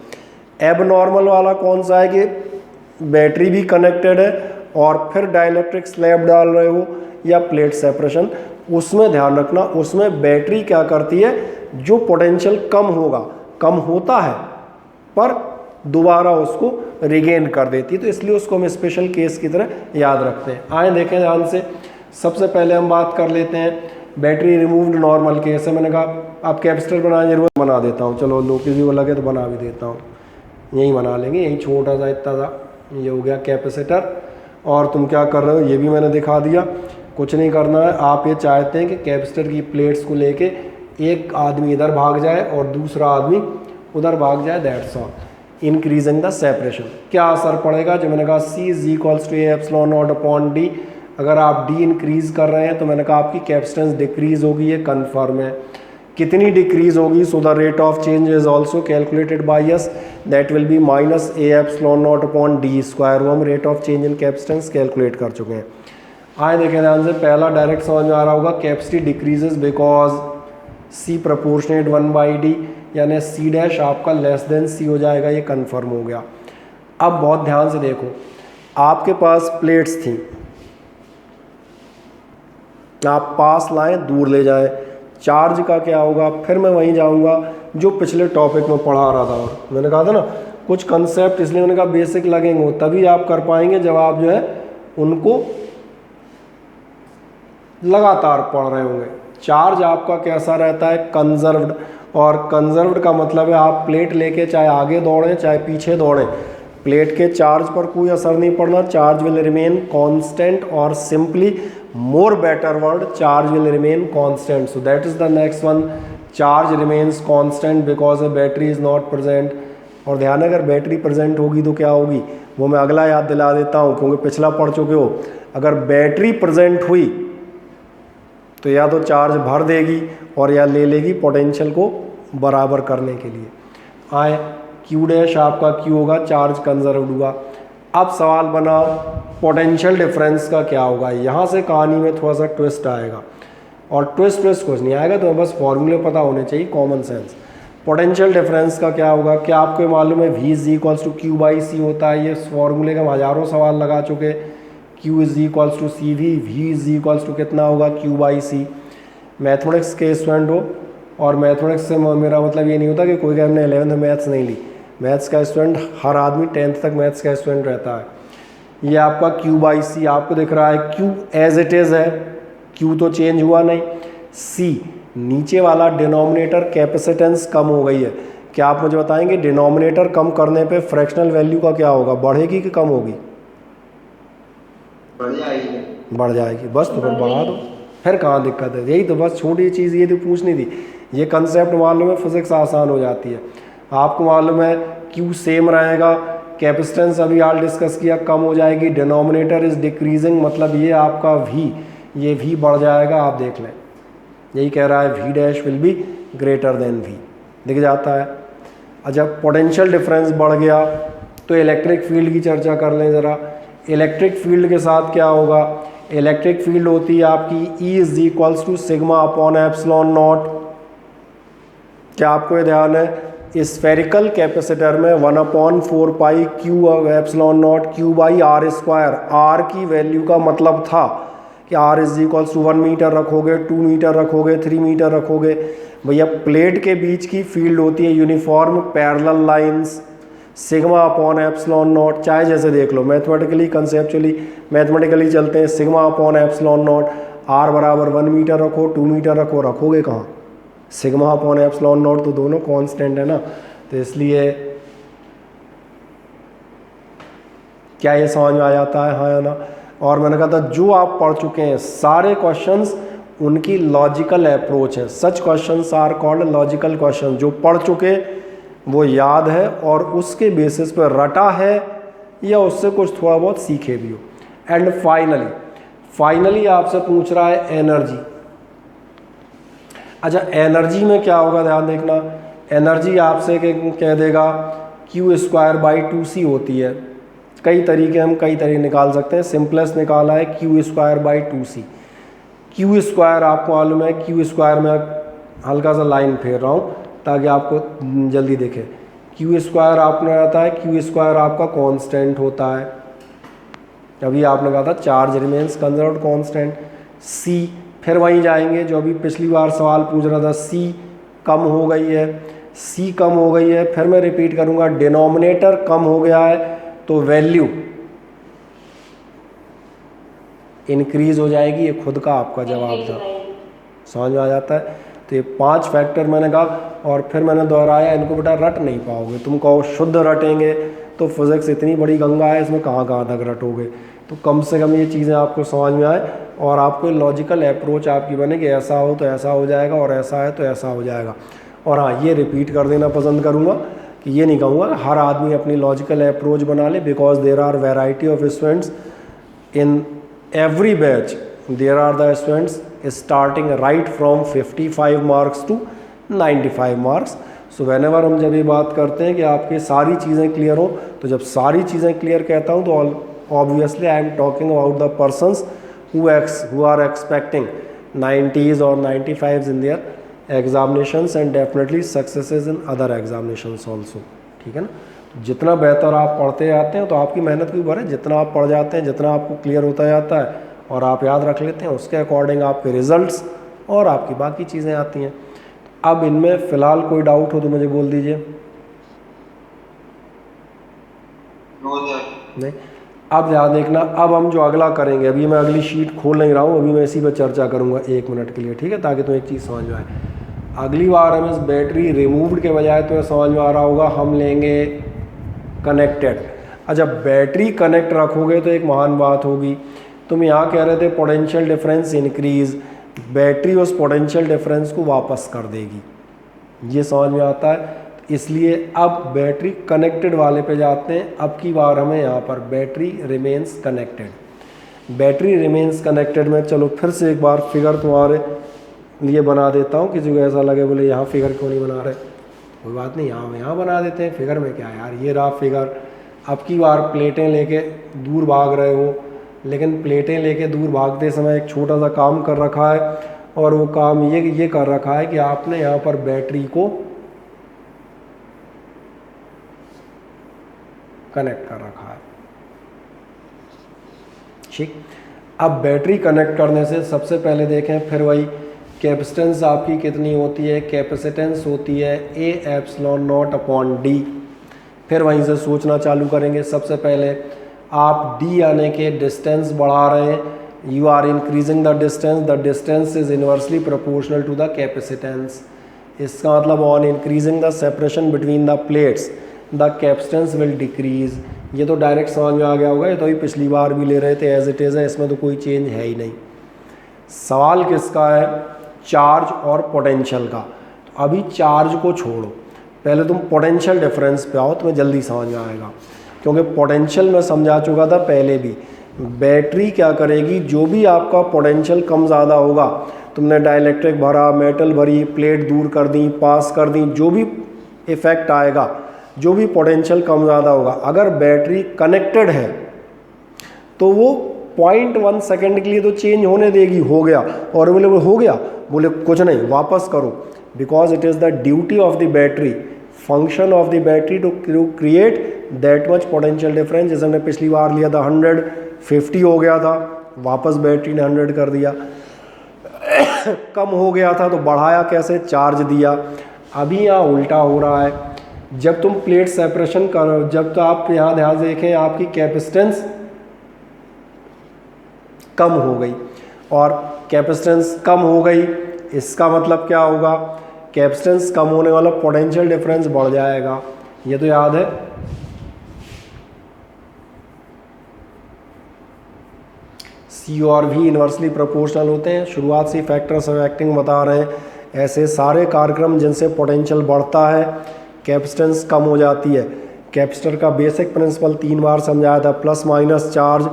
Speaker 1: एब नॉर्मल वाला कौन सा है कि बैटरी भी कनेक्टेड है और फिर डाइलेक्ट्रिक स्लैब डाल रहे हो या प्लेट सेपरेशन, उसमें ध्यान रखना, उसमें बैटरी क्या करती है, जो पोटेंशियल कम होगा, कम होता है पर दोबारा उसको रिगेन कर देती है, तो इसलिए उसको हम स्पेशल केस की तरह याद रखते हैं। आए देखें ध्यान से। सबसे पहले हम बात कर लेते हैं बैटरी रिमूव्ड नॉर्मल केस है। मैंने कहा आप कैपेसिटर बनाने जरूर, बना देता हूँ, चलो लो किसी को लगे तो बना भी देता हूँ, यही बना लेंगे, यही छोटा सा इतना सा, ये हो गया कैपेसिटर। और तुम क्या कर रहे हो ये भी मैंने दिखा दिया, कुछ नहीं करना है। आप ये चाहते हैं कि कैपेसिटर की प्लेट्स को लेके एक आदमी इधर भाग जाए और दूसरा आदमी उधर भाग जाए, that's all. Increasing the separation क्या असर पड़ेगा, जो मैंने कहा C is equals to epsilon nought upon D। अगर आप D इंक्रीज कर रहे हैं तो मैंने कहा आपकी कैपेसिटेंस डिक्रीज होगी, ये कन्फर्म है। कितनी डिक्रीज होगी, so the rate of change is also calculated by us, that will be minus A epsilon nought upon D square. वो हम rate of change in capacitance calculate कर चुके हैं। आए देखें ध्यान से, पहला डायरेक्ट समझ में आ रहा होगा, capacity decreases because C proportionate 1/D, यानी C डैश आपका लेस देन C हो जाएगा, ये कंफर्म हो गया। अब बहुत ध्यान से देखो, आपके पास प्लेट्स थी, आप पास लाएं दूर ले जाएं, चार्ज का क्या होगा, फिर मैं वहीं जाऊंगा जो पिछले टॉपिक में पढ़ा रहा था। और मैंने कहा था ना कुछ कंसेप्ट, इसलिए मैंने कहा बेसिक लगेंगे, तभी आप कर पाएंगे जब आप जो है उनको लगातार पढ़ रहे होंगे। चार्ज आपका कैसा रहता है, कंजर्व्ड, और कंजर्व्ड का मतलब है आप प्लेट लेके चाहे आगे दौड़ें चाहे पीछे दौड़ें, प्लेट के चार्ज पर कोई असर नहीं पड़ना, चार्ज विल रिमेन कांस्टेंट, और simply more better word, charge will remain constant. So that is the next one, charge remains constant because A battery is not present. और ध्यान है अगर बैटरी प्रेजेंट होगी तो क्या होगी, वो मैं अगला याद दिला देता हूँ क्योंकि पिछला पढ़ चुके हो। अगर बैटरी प्रेजेंट हुई तो या तो चार्ज भर देगी और या ले लेगी पोटेंशियल को बराबर करने के लिए। आए Q डैश आपका Q होगा, चार्ज कंजर्व हुआ। अब सवाल बना पोटेंशियल डिफरेंस का क्या होगा। यहाँ से कहानी में थोड़ा सा ट्विस्ट आएगा, और ट्विस्ट कुछ नहीं आएगा, तो बस फॉर्मूले पता होने चाहिए, कॉमन सेंस। पोटेंशियल डिफरेंस का क्या होगा, क्या आपको मालूम है V is equals to Q by C होता है। ये फॉर्मूले का हम हज़ारों सवाल लगा चुके। Q is equals to CV, V is equals to कितना होगा, Q बाई C। मैथमेटिक्स के स्टूडेंट हो, और मैथमेटिक्स से मेरा मतलब ये नहीं होता कि कोई हमने 11th में मैथ्स नहीं ली, मैथ्स का स्टूडेंट हर आदमी 10th तक मैथ्स का स्टूडेंट रहता है। ये आपका Q बाई C आपको दिख रहा है, Q एज इट इज़ है, Q तो चेंज हुआ नहीं। C नीचे वाला डिनोमिनेटर कैपेसिटेंस कम हो गई है। क्या आप मुझे बताएंगे डिनोमिनेटर कम करने पे फ्रैक्शनल वैल्यू का क्या होगा, बढ़ेगी कि कम होगी? बढ़ जाएगी। बस तो फिर बढ़ा दो, फिर कहाँ दिक्कत है। यही तो बस छोटी चीज़ ये तो पूछनी थी। ये कंसेप्ट मालूम है, फिजिक्स आसान हो जाती है। आपको मालूम है Q सेम रहेगा, कैपेसिटेंस अभी हाल डिस्कस किया कम हो जाएगी, डिनोमिनेटर इज डिक्रीजिंग, मतलब ये आपका V, ये V बढ़ जाएगा। आप देख लें, यही कह रहा है V dash will be greater than V। दिख जाता है। जब पोटेंशियल डिफरेंस बढ़ गया तो इलेक्ट्रिक फील्ड की चर्चा कर लें ज़रा। इलेक्ट्रिक फील्ड के साथ क्या होगा, इलेक्ट्रिक फील्ड होती है आपकी E = sigma upon epsilon naught. क्या आपको ये ध्यान है, स्फेरिकल कैपेसिटर में 1/4 pi q epsilon naught Q/r²। R की वैल्यू का मतलब था कि R = 1 मीटर रखोगे, 2 मीटर रखोगे, 3 मीटर रखोगे। भैया प्लेट के बीच की फील्ड होती है uniform parallel lines, sigma upon epsilon not. चाहे जैसे देख लो, मैथमेटिकली कंसेप्चुअली मैथमेटिकली चलते हैं, sigma upon epsilon not. R बराबर 1 मीटर रखो, 2 मीटर रखो, रखोगे कहाँ, सिग्मा अपॉन एप्सिलॉन नॉट तो दोनों कांस्टेंट है ना। तो इसलिए क्या ये समझ में आ जाता है, हाँ या ना। और मैंने कहा था जो आप पढ़ चुके हैं सारे क्वेश्चंस उनकी लॉजिकल अप्रोच है। Such questions are called logical question. जो पढ़ चुके वो याद है और उसके बेसिस पर रटा है या उससे कुछ थोड़ा बहुत सीखे भी हो। एंड फाइनली आपसे पूछ रहा है एनर्जी। अच्छा, एनर्जी में क्या होगा ध्यान देखना। एनर्जी आपसे कह देगा Q²/2c होती है। कई तरीके निकाल सकते हैं। सिंपलेस्ट निकाला है Q²/2c। Q² आपको मालूम है, Q² में हल्का सा लाइन फेर रहा हूँ ताकि आपको जल्दी दिखे। Q² आपने आता है, Q² आपका कांस्टेंट होता है। अभी आपने कहा था charge remains conserved constant. C फिर वहीं जाएंगे जो अभी पिछली बार सवाल पूछ रहा था, C कम हो गई है, C कम हो गई है। फिर मैं रिपीट करूँगा, डिनोमिनेटर कम हो गया है तो वैल्यू इंक्रीज हो जाएगी। ये खुद का आपका जवाब था, समझ में आ जाता है। तो ये 5 फैक्टर मैंने कहा और फिर मैंने दोहराया, इनको बेटा रट नहीं पाओगे। तुम कहो शुद्ध रटेंगे तो फिजिक्स इतनी बड़ी गंगा है, इसमें कहाँ तक रटोगे। तो कम से कम ये चीज़ें आपको समझ में आए और आपको लॉजिकल अप्रोच आपकी बने कि ऐसा हो तो ऐसा हो जाएगा और ऐसा है तो ऐसा हो जाएगा। और हाँ, ये रिपीट कर देना पसंद करूँगा कि ये नहीं कहूँगा हर आदमी अपनी लॉजिकल अप्रोच बना ले, because there are variety of students in every batch. There are the students starting right from 55 marks to 95 marks. So whenever हम जब ये बात करते हैं कि आपकी सारी चीज़ें क्लियर हो, तो जब सारी चीज़ें क्लियर कहता हूँ तो obviously I am talking about the persons who are expecting 90s or 95s in their examinations and definitely successes in other examinations also. ठीक है ना। जितना बेहतर आप पढ़ते जाते हैं तो आपकी मेहनत भी बढ़े। जितना आप पढ़ जाते हैं, जितना आपको क्लियर होता जाता है और आप याद रख लेते हैं, उसके अकॉर्डिंग आपके रिजल्ट्स और आपकी बाकी चीज़ें आती हैं। अब इनमें फ़िलहाल कोई डाउट हो तो मुझे बोल दीजिए। नहीं, अब ध्यान देखना। अब हम जो अगला करेंगे, अभी मैं अगली शीट खोल नहीं रहा हूँ, अभी मैं इसी पर चर्चा करूँगा 1 मिनट के लिए, ठीक है, ताकि तुम्हें एक चीज़ समझ में आए। अगली बार हम इस बैटरी रिमूव्ड के बजाय तुम्हें समझ में आ रहा होगा, हम लेंगे कनेक्टेड। अच्छा, बैटरी कनेक्ट रखोगे तो एक महान बात होगी। तुम यहाँ कह रहे थे पोटेंशियल डिफरेंस इंक्रीज, बैटरी उस पोटेंशियल डिफरेंस को वापस कर देगी, ये समझ में आता है। इसलिए अब बैटरी कनेक्टेड वाले पे जाते हैं। अब की बार हमें यहाँ पर battery remains connected. Battery remains connected में चलो फिर से एक बार फिगर तुम्हारे लिए बना देता हूँ। किसी को ऐसा लगे बोले यहाँ फिगर क्यों नहीं बना रहे, कोई बात नहीं, यहाँ बना देते हैं। फिगर में क्या है यार, ये रहा फिगर। अब की बार प्लेटें लेके दूर भाग रहे हो, लेकिन प्लेटें लेके दूर भागते समय एक छोटा सा काम कर रखा है और वो काम ये कर रखा है कि आपने यहाँ पर बैटरी को कनेक्ट कर रखा है। ठीक, अब बैटरी कनेक्ट करने से सबसे पहले देखें, फिर वही कैपेसिटेंस आपकी कितनी होती है, कैपेसिटेंस होती है A∈0/d। फिर वहीं से सोचना चालू करेंगे। सबसे पहले आप d आने के डिस्टेंस बढ़ा रहे हैं, you are increasing the distance is inversely proportional to the capacitance. इसका मतलब on increasing the separation between the plates the capacitance will decrease. ये तो डायरेक्ट समझ में आ गया होगा, ये तो ही पिछली बार भी ले रहे थे, एज इट इज़ है, इसमें तो कोई चेंज है ही नहीं। सवाल किसका है, चार्ज और पोटेंशियल का। तो अभी चार्ज को छोड़ो, पहले तुम पोटेंशियल डिफरेंस पे आओ, तुम्हें जल्दी समझ में आएगा, क्योंकि पोटेंशियल में समझा चुका था पहले भी। बैटरी क्या करेगी, जो भी आपका पोटेंशियल कम ज़्यादा होगा तुमने डाइलेक्ट्रिक भरा, मेटल भरी, प्लेट दूर कर दी, पास कर दी, जो भी इफेक्ट आएगा, जो भी पोटेंशियल कम ज़्यादा होगा, अगर बैटरी कनेक्टेड है तो वो 0.1 सेकेंड के लिए तो चेंज होने देगी, हो गया और बोले हो गया, बोले कुछ नहीं वापस करो, because it is the duty of the battery, function of the battery to create that much potential difference. जैसे हमने पिछली बार लिया था 150 हो गया था, वापस बैटरी ने 100 कर दिया, कम हो गया था तो बढ़ाया कैसे, चार्ज दिया। अभी यहाँ उल्टा हो रहा है, जब तुम प्लेट सेपरेशन करो, जब तो आप यहाँ ध्यान से देखें आपकी कैपेसिटेंस कम हो गई, और कैपेसिटेंस कम हो गई इसका मतलब क्या होगा, कैपेसिटेंस कम होने वाला पोटेंशियल डिफरेंस बढ़ जाएगा, ये तो याद है। सी और भी इन्वर्सली प्रोपोर्शनल होते हैं, शुरुआत से फैक्टर्स ऑफ एक्टिंग बता रहे हैं। ऐसे सारे कार्यक्रम जिनसे पोटेंशियल बढ़ता है कैपेसिटेंस कम हो जाती है। कैपेसिटर का बेसिक प्रिंसिपल 3 बार समझाया था, प्लस माइनस चार्ज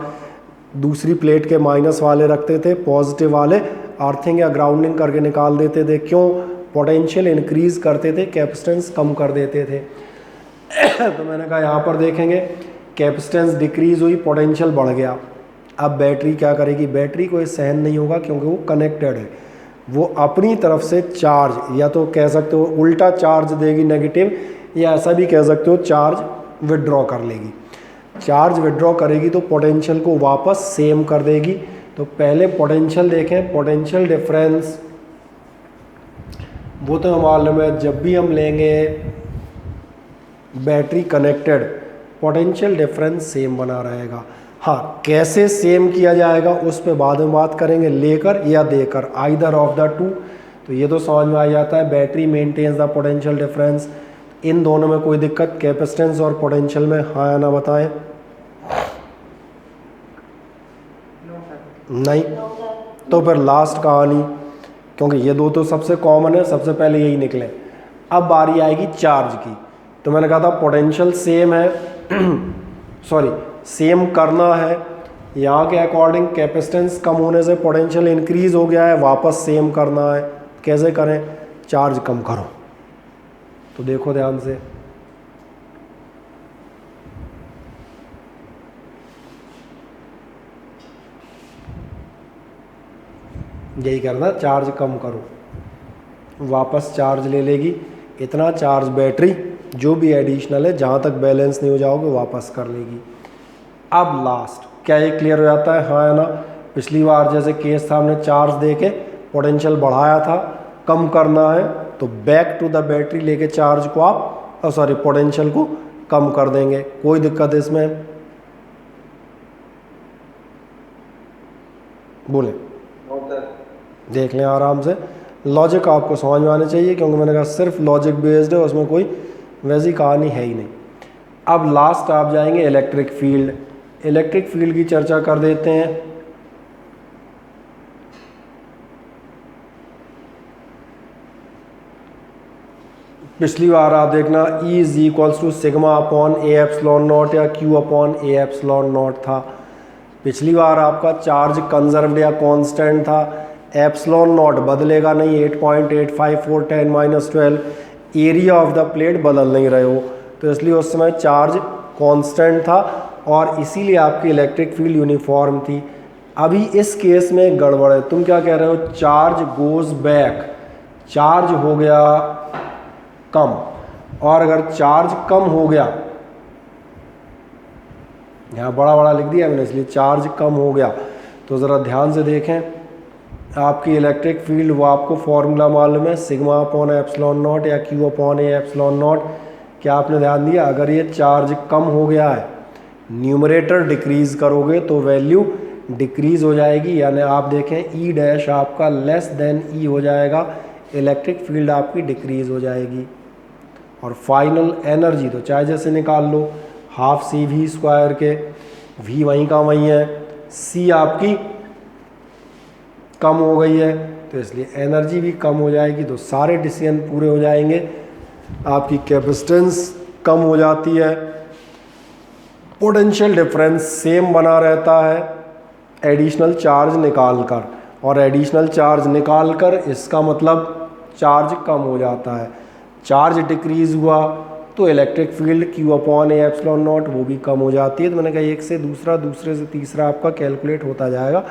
Speaker 1: दूसरी प्लेट के माइनस वाले रखते थे, पॉजिटिव वाले अर्थिंग या ग्राउंडिंग करके निकाल देते थे। क्यों? पोटेंशियल इंक्रीज करते थे, कैपेसिटेंस कम कर देते थे। तो मैंने कहा यहाँ पर देखेंगे कैपेसिटेंस डिक्रीज हुई, पोटेंशियल बढ़ गया। अब बैटरी क्या करेगी, बैटरी को ये सहन नहीं होगा क्योंकि वो कनेक्टेड है, वो अपनी तरफ से चार्ज, या तो कह सकते हो उल्टा चार्ज देगी नेगेटिव, या ऐसा भी कह सकते हो चार्ज विड्रॉ कर लेगी। चार्ज विड्रॉ करेगी तो पोटेंशियल को वापस सेम कर देगी। तो पहले पोटेंशियल देखें, पोटेंशियल डिफरेंस वो तो मालूम है, जब भी हम लेंगे battery connected potential difference same बना रहेगा। हाँ, कैसे सेम किया जाएगा उस पे बाद में बात करेंगे, लेकर या देकर, आइदर ऑफ द टू। तो ये तो समझ में आ जाता है, battery maintains the potential difference. इन दोनों में कोई दिक्कत, कैपेसिटेंस और पोटेंशियल में, हाँ या ना बताएं? नहीं? तो फिर लास्ट कहानी, क्योंकि ये दो तो सबसे कॉमन है, सबसे पहले यही निकले। अब बारी आएगी चार्ज की। तो मैंने कहा था पोटेंशियल सेम है सॉरी सेम करना है, यहाँ के अकॉर्डिंग कैपेसिटेंस कम होने से पोटेंशियल इंक्रीज हो गया है, वापस सेम करना है। कैसे करें? चार्ज कम करो। तो देखो ध्यान से, यही करना, चार्ज कम करो, वापस चार्ज ले लेगी। इतना चार्ज बैटरी जो भी एडिशनल है, जहाँ तक बैलेंस नहीं हो जाओगे वापस कर लेगी। अब लास्ट, क्या ये क्लियर हो जाता है, हाँ या ना? पिछली बार जैसे केस था, हमने चार्ज दे के पोटेंशियल बढ़ाया था, कम करना है तो बैक टू द बैटरी लेके चार्ज को आप पोटेंशियल को कम कर देंगे। कोई दिक्कत इसमें? बोले, देख लें आराम से। लॉजिक आपको समझ में आने चाहिए, क्योंकि मैंने कहा सिर्फ लॉजिक बेस्ड है, उसमें कोई वैसी कहानी है ही नहीं। अब लास्ट आप जाएंगे इलेक्ट्रिक फील्ड। इलेक्ट्रिक फील्ड की चर्चा कर देते हैं। पिछली बार आप देखना E is equals to sigma upon A epsilon naught या Q upon A epsilon naught था। पिछली बार आपका चार्ज कंजर्व्ड या कांस्टेंट था, एप्सिलॉन नॉट बदलेगा नहीं, 8.854 10-12। एरिया ऑफ द प्लेट बदल नहीं रहे हो, तो इसलिए उस समय चार्ज कांस्टेंट था और इसीलिए आपकी इलेक्ट्रिक फील्ड यूनिफॉर्म थी। अभी इस केस में गड़बड़ है। तुम क्या कह रहे हो? चार्ज गोज बैक, चार्ज हो गया कम, और अगर चार्ज कम हो गया, यहाँ बड़ा बड़ा लिख दिया मैंने इसलिए, चार्ज कम हो गया, तो ज़रा ध्यान से देखें आपकी इलेक्ट्रिक फील्ड, वो आपको फॉर्मूला मालूम है, सिग्मा अपॉन एप्सिलॉन नॉट या Q upon A epsilon naught. क्या आपने ध्यान दिया? अगर ये चार्ज कम हो गया है, न्यूमरेटर डिक्रीज करोगे तो वैल्यू डिक्रीज हो जाएगी, यानी आप देखें E डैश आपका लेस देन E हो जाएगा, इलेक्ट्रिक फील्ड आपकी डिक्रीज हो जाएगी। और फाइनल एनर्जी तो चाहे जैसे निकाल लो, हाफ सी वी स्क्वायर के, V वहीं का वहीं है, C आपकी कम हो गई है तो इसलिए एनर्जी भी कम हो जाएगी, तो सारे डिसीजन पूरे हो जाएंगे। आपकी कैपेसिटेंस कम हो जाती है, पोटेंशियल डिफरेंस सेम बना रहता है एडिशनल चार्ज निकाल कर, और एडिशनल चार्ज निकाल कर इसका मतलब चार्ज कम हो जाता है। चार्ज डिक्रीज हुआ तो electric field Q upon A epsilon not वो भी कम हो जाती है। तो मैंने कहा एक से दूसरा, दूसरे से तीसरा आपका कैलकुलेट होता जाएगा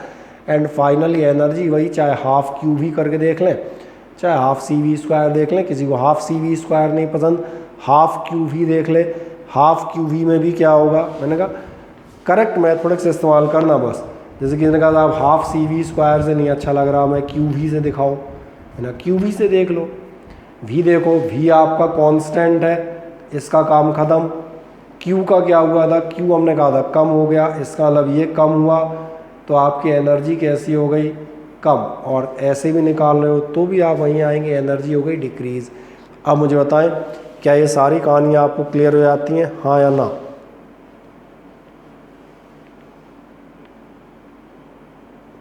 Speaker 1: एंड फाइनली एनर्जी वही, चाहे हाफ क्यू भी करके देख लें, चाहे हाफ सी वी स्क्वायर देख लें। किसी को हाफ सी वी स्क्वायर नहीं पसंद, हाफ क्यू भी देख ले। हाफ क्यू वी में भी क्या होगा, मैंने कहा करेक्ट मैथमेटिक्स इस्तेमाल करना बस। जैसे कि मैंने कहा आप हाफ सी वी स्क्वायर से नहीं अच्छा लग रहा, मैं क्यू वी से दिखाओ, है ना, क्यू वी से देख लो। वी देखो, वी आपका कांस्टेंट है, इसका काम ख़त्म। क्यू का क्या हुआ था, क्यू हमने कहा था कम हो गया, इसका मतलब ये कम हुआ तो आपकी एनर्जी कैसी हो गई, कम। और ऐसे भी निकाल रहे हो तो भी आप वहीं आएंगे, एनर्जी हो गई डिक्रीज़। अब मुझे बताएं क्या ये सारी कहानियाँ आपको क्लियर हो जाती हैं, हाँ या ना?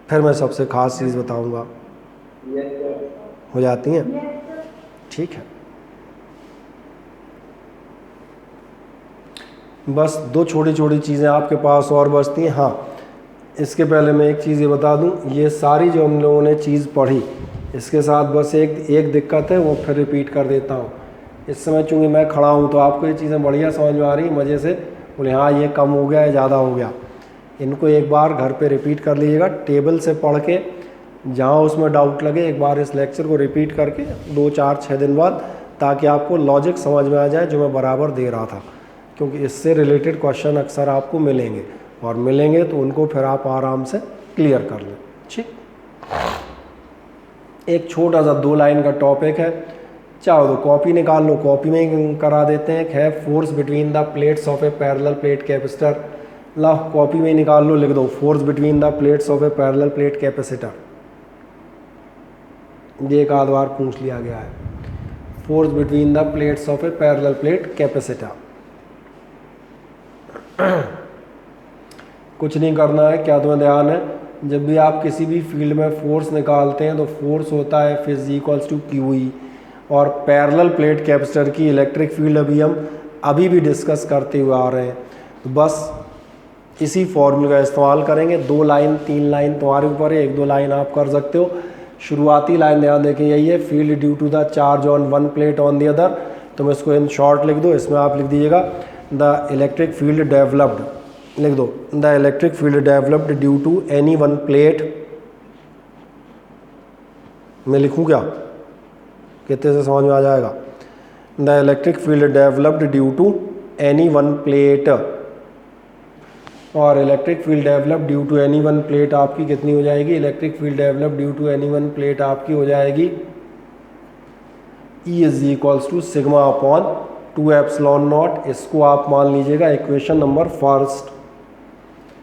Speaker 1: फिर मैं सबसे ख़ास चीज़ बताऊंगा। हो जाती हैं, ठीक है। बस दो छोटी छोटी चीज़ें आपके पास और बचती हैं। हाँ, इसके पहले मैं एक चीज़ ये बता दूं, ये सारी जो हम लोगों ने चीज़ पढ़ी इसके साथ बस एक दिक्कत है, वो फिर रिपीट कर देता हूँ। इस समय चूँकि मैं खड़ा हूँ तो आपको ये चीज़ें बढ़िया समझ में आ रही, मज़े से बोले हाँ ये कम हो गया, ये ज़्यादा हो गया। इनको एक बार घर पे रिपीट कर लीजिएगा, टेबल से पढ़ के, जहाँ उसमें डाउट लगे एक बार इस लेक्चर को रिपीट करके 2, 4, 6 दिन बाद, ताकि आपको लॉजिक समझ में आ जाए जो मैं बराबर दे रहा था। क्योंकि इससे रिलेटेड क्वेश्चन अक्सर आपको मिलेंगे, और मिलेंगे तो उनको फिर आप आराम से क्लियर कर लें। ठीक, एक छोटा सा 2 लाइन का टॉपिक है, चाहो तो कॉपी निकाल लो, कॉपी में ही करा देते हैं। है force between the plates of a parallel plate capacitor, ला कॉपी में ही निकाल लो, लिख दो force between the plates of a parallel plate capacitor. ये एक आध बार पूछ लिया गया है, force between the plates of a parallel plate capacitor. कुछ नहीं करना है, क्या तुम्हें ध्यान है, जब भी आप किसी भी फील्ड में फोर्स निकालते हैं तो फोर्स होता है F equals to q E. और पैरेलल प्लेट कैपेसिटर की इलेक्ट्रिक फील्ड अभी भी डिस्कस करते हुए आ रहे हैं, तो बस इसी फॉर्मूले का इस्तेमाल करेंगे। 2 लाइन 3 लाइन तुम्हारे ऊपर है, 1-2 लाइन आप कर सकते हो। शुरुआती लाइन ध्यान देखें, यही है, field due to the charge on one plate on the other. तो मैं इसको इन शॉर्ट लिख दो, इसमें आप लिख दीजिएगा द इलेक्ट्रिक फील्ड डेवलप्ड, लिख दो the electric field developed due to any one plate. मैं लिखूं क्या, कितने से समझ में आ जाएगा? The electric field developed due to any one plate. और electric field develop due to any one plate आपकी कितनी हो जाएगी? Electric field develop due to any one plate आपकी हो जाएगी E is equals to sigma upon 2 epsilon naught. इसको आप मान लीजिएगा इक्वेशन नंबर फर्स्ट,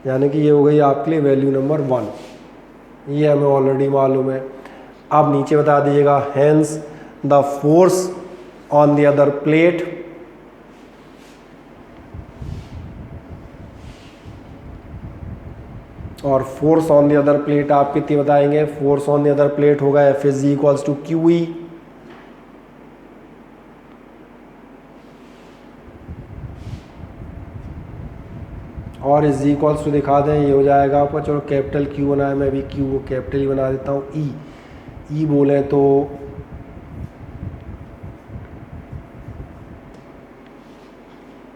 Speaker 1: यानी कि ये हो गई आपके लिए वैल्यू नंबर 1। ये हमें ऑलरेडी मालूम है। आप नीचे बता दीजिएगा hence the force on the other plate और force on the other plate आप कितनी बताएंगे? Force on the other plate होगा F is equals to q E. और इज इक्वल्स टू दिखा दें, ये हो जाएगा आपका, चलो कैपिटल क्यू बना है, मैं भी क्यू को कैपिटल ही बना देता हूँ। ई बोले तो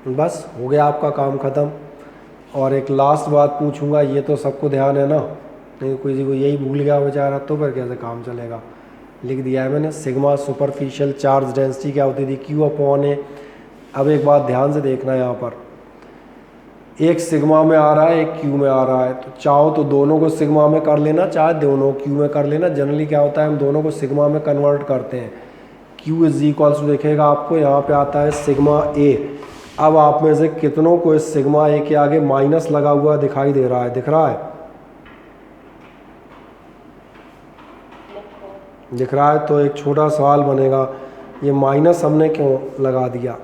Speaker 1: बस हो गया आपका काम ख़त्म। और एक लास्ट बात पूछूंगा, ये तो सबको ध्यान है ना, नहीं किसी को यही भूल गया बेचारा तो फिर कैसे काम चलेगा। लिख दिया है मैंने, सिग्मा सुपरफिशियल चार्ज डेंसिटी क्या होती थी? क्यू अपॉन ए। अब एक बात ध्यान से देखना, यहाँ पर एक सिग्मा में आ रहा है, एक क्यू में आ रहा है, तो चाहो तो दोनों को सिग्मा में कर लेना, चाहे दोनों क्यू में कर लेना। जनरली क्या होता है, हम दोनों को सिग्मा में कन्वर्ट करते हैं। क्यू इज इक्वल्स टू देखेगा आपको यहाँ पे आता है सिग्मा ए। अब आप में से कितनों को इस सिग्मा ए के आगे माइनस लगा हुआ दिखाई दे रहा है? दिख रहा है? दिख रहा है। तो एक छोटा सवाल बनेगा, ये माइनस हमने क्यों लगा दिया?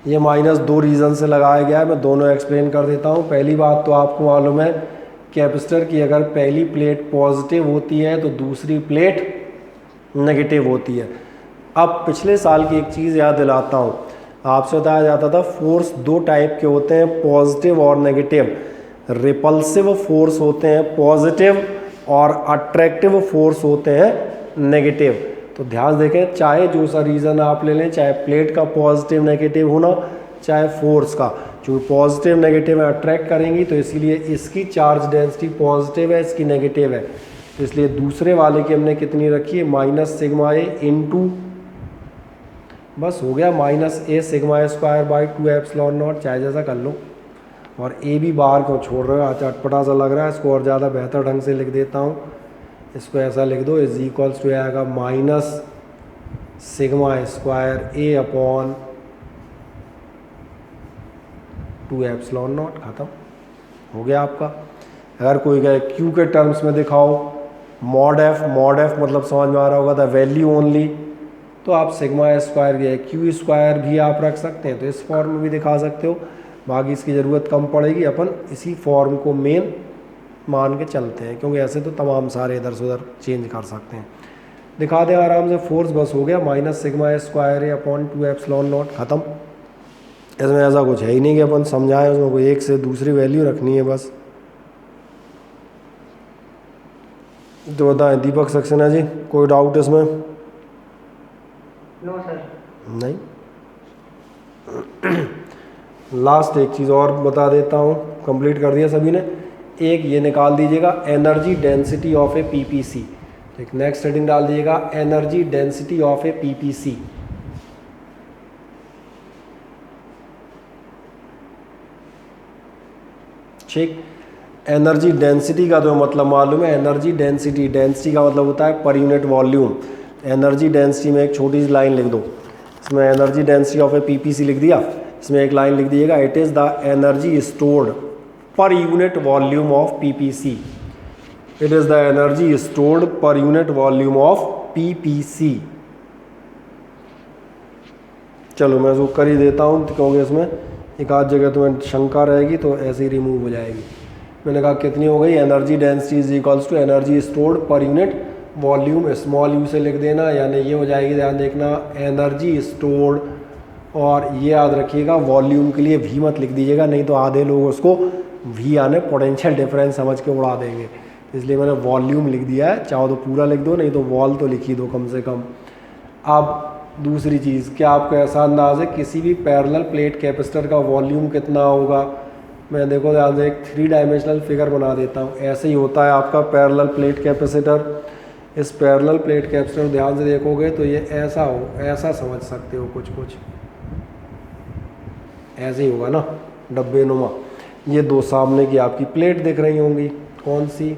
Speaker 1: ये माइनस 2 रीज़न से लगाया गया है, मैं दोनों एक्सप्लेन कर देता हूँ। पहली बात तो आपको मालूम है, कैपेसिटर की अगर पहली प्लेट पॉजिटिव होती है तो दूसरी प्लेट नेगेटिव होती है। अब पिछले साल की एक चीज़ याद दिलाता हूँ, आपसे बताया जाता था फोर्स 2 टाइप के होते हैं, पॉजिटिव और नेगेटिव। रिपल्सिव फोर्स होते हैं पॉजिटिव और अट्रैक्टिव फोर्स होते हैं नेगेटिव। तो ध्यान देखें, चाहे जो सा रीज़न आप ले लें, चाहे प्लेट का पॉजिटिव नेगेटिव होना, चाहे फोर्स का, जो पॉजिटिव नेगेटिव है अट्रैक्ट करेंगी, तो इसीलिए इसकी चार्ज डेंसिटी पॉजिटिव है, इसकी नेगेटिव है। तो इसलिए दूसरे वाले की हमने कितनी रखी है, माइनस सिग्मा ए इंटू, बस हो गया, minus A sigma square by 2 epsilon not, चाहे जैसा कर लो। और ए भी बाहर क्यों छोड़ रहे हो, अच्छा अटपटा सा लग रहा है, इसको और ज़्यादा बेहतर ढंग से लिख देता हूँ। इसको ऐसा लिख दो, इज इक्वल्स टू आएगा minus sigma square A upon 2 epsilon not, ख़त्म हो गया आपका। अगर कोई कहे क्यू के टर्म्स में दिखाओ, मॉड एफ मतलब समझ में आ रहा होगा, द वैल्यू ओनली, तो आप सिग्मा स्क्वायर या क्यू स्क्वायर भी आप रख सकते हैं, तो इस फॉर्म में भी दिखा सकते हो। बाकी इसकी ज़रूरत कम पड़ेगी, अपन इसी फॉर्म को मेन मान के चलते हैं, क्योंकि ऐसे तो तमाम सारे इधर से उधर चेंज कर सकते हैं। दिखा दें आराम से, फोर्स बस हो गया minus sigma square A upon 2 epsilon not, ख़त्म। इसमें ऐसा कुछ है ही नहीं कि अपन समझाएं, उसमें कोई एक से दूसरी वैल्यू रखनी है बस। तो बताएं दीपक सक्सेना जी, कोई डाउट इसमें?
Speaker 3: No sir.
Speaker 1: नहीं। लास्ट एक चीज़ और बता देता हूँ, कंप्लीट कर दिया सभी ने। एक ये निकाल दीजिएगा energy density of A PPC, एक नेक्स्ट हेडिंग डाल दीजिएगा energy density of A PPC. ठीक, एनर्जी डेंसिटी का तो मतलब मालूम है, एनर्जी डेंसिटी का मतलब होता है पर यूनिट वॉल्यूम। एनर्जी डेंसिटी में एक छोटी सी लाइन लिख दो, इसमें energy density of A PPC लिख दिया, इसमें एक लाइन लिख दीजिएगा, it is the energy stored per unit volume of PPC. It is the energy stored per unit volume of PPC. चलो मैं इसको कर ही देता हूँ, क्योंकि इसमें एक आध जगह तुम्हें शंका रहेगी, तो ऐसे ही रिमूव हो जाएगी। मैंने कहा कितनी हो गई, energy density is equals to energy stored per unit volume, small u से लिख देना, यानी ये हो जाएगी, ध्यान देखना, एनर्जी स्टोर्ड, और ये याद रखिएगा वॉल्यूम के लिए वी मत लिख दीजिएगा, नहीं तो आधे लोग उसको वी यानी पोटेंशियल डिफरेंस समझ के उड़ा देंगे। इसलिए मैंने वॉल्यूम लिख दिया है, चाहो तो पूरा लिख दो, नहीं तो वॉल तो लिख ही दो कम से कम। अब दूसरी चीज़, क्या आपको ऐसा अंदाज है किसी भी पैरेलल प्लेट कैपेसिटर का वॉल्यूम कितना होगा? मैं देखो ध्यान से एक 3 डायमेंशनल फिगर बना देता हूँ। ऐसे ही होता है आपका पैरेलल प्लेट कैपेसिटर। इस पैरेलल प्लेट कैपेसिटर ध्यान से देखोगे तो ये ऐसा हो, ऐसा समझ सकते हो, कुछ कुछ ऐसे ही होगा ना, डब्बे नुमा। ये दो सामने की आपकी प्लेट दिख रही होंगी, कौन सी?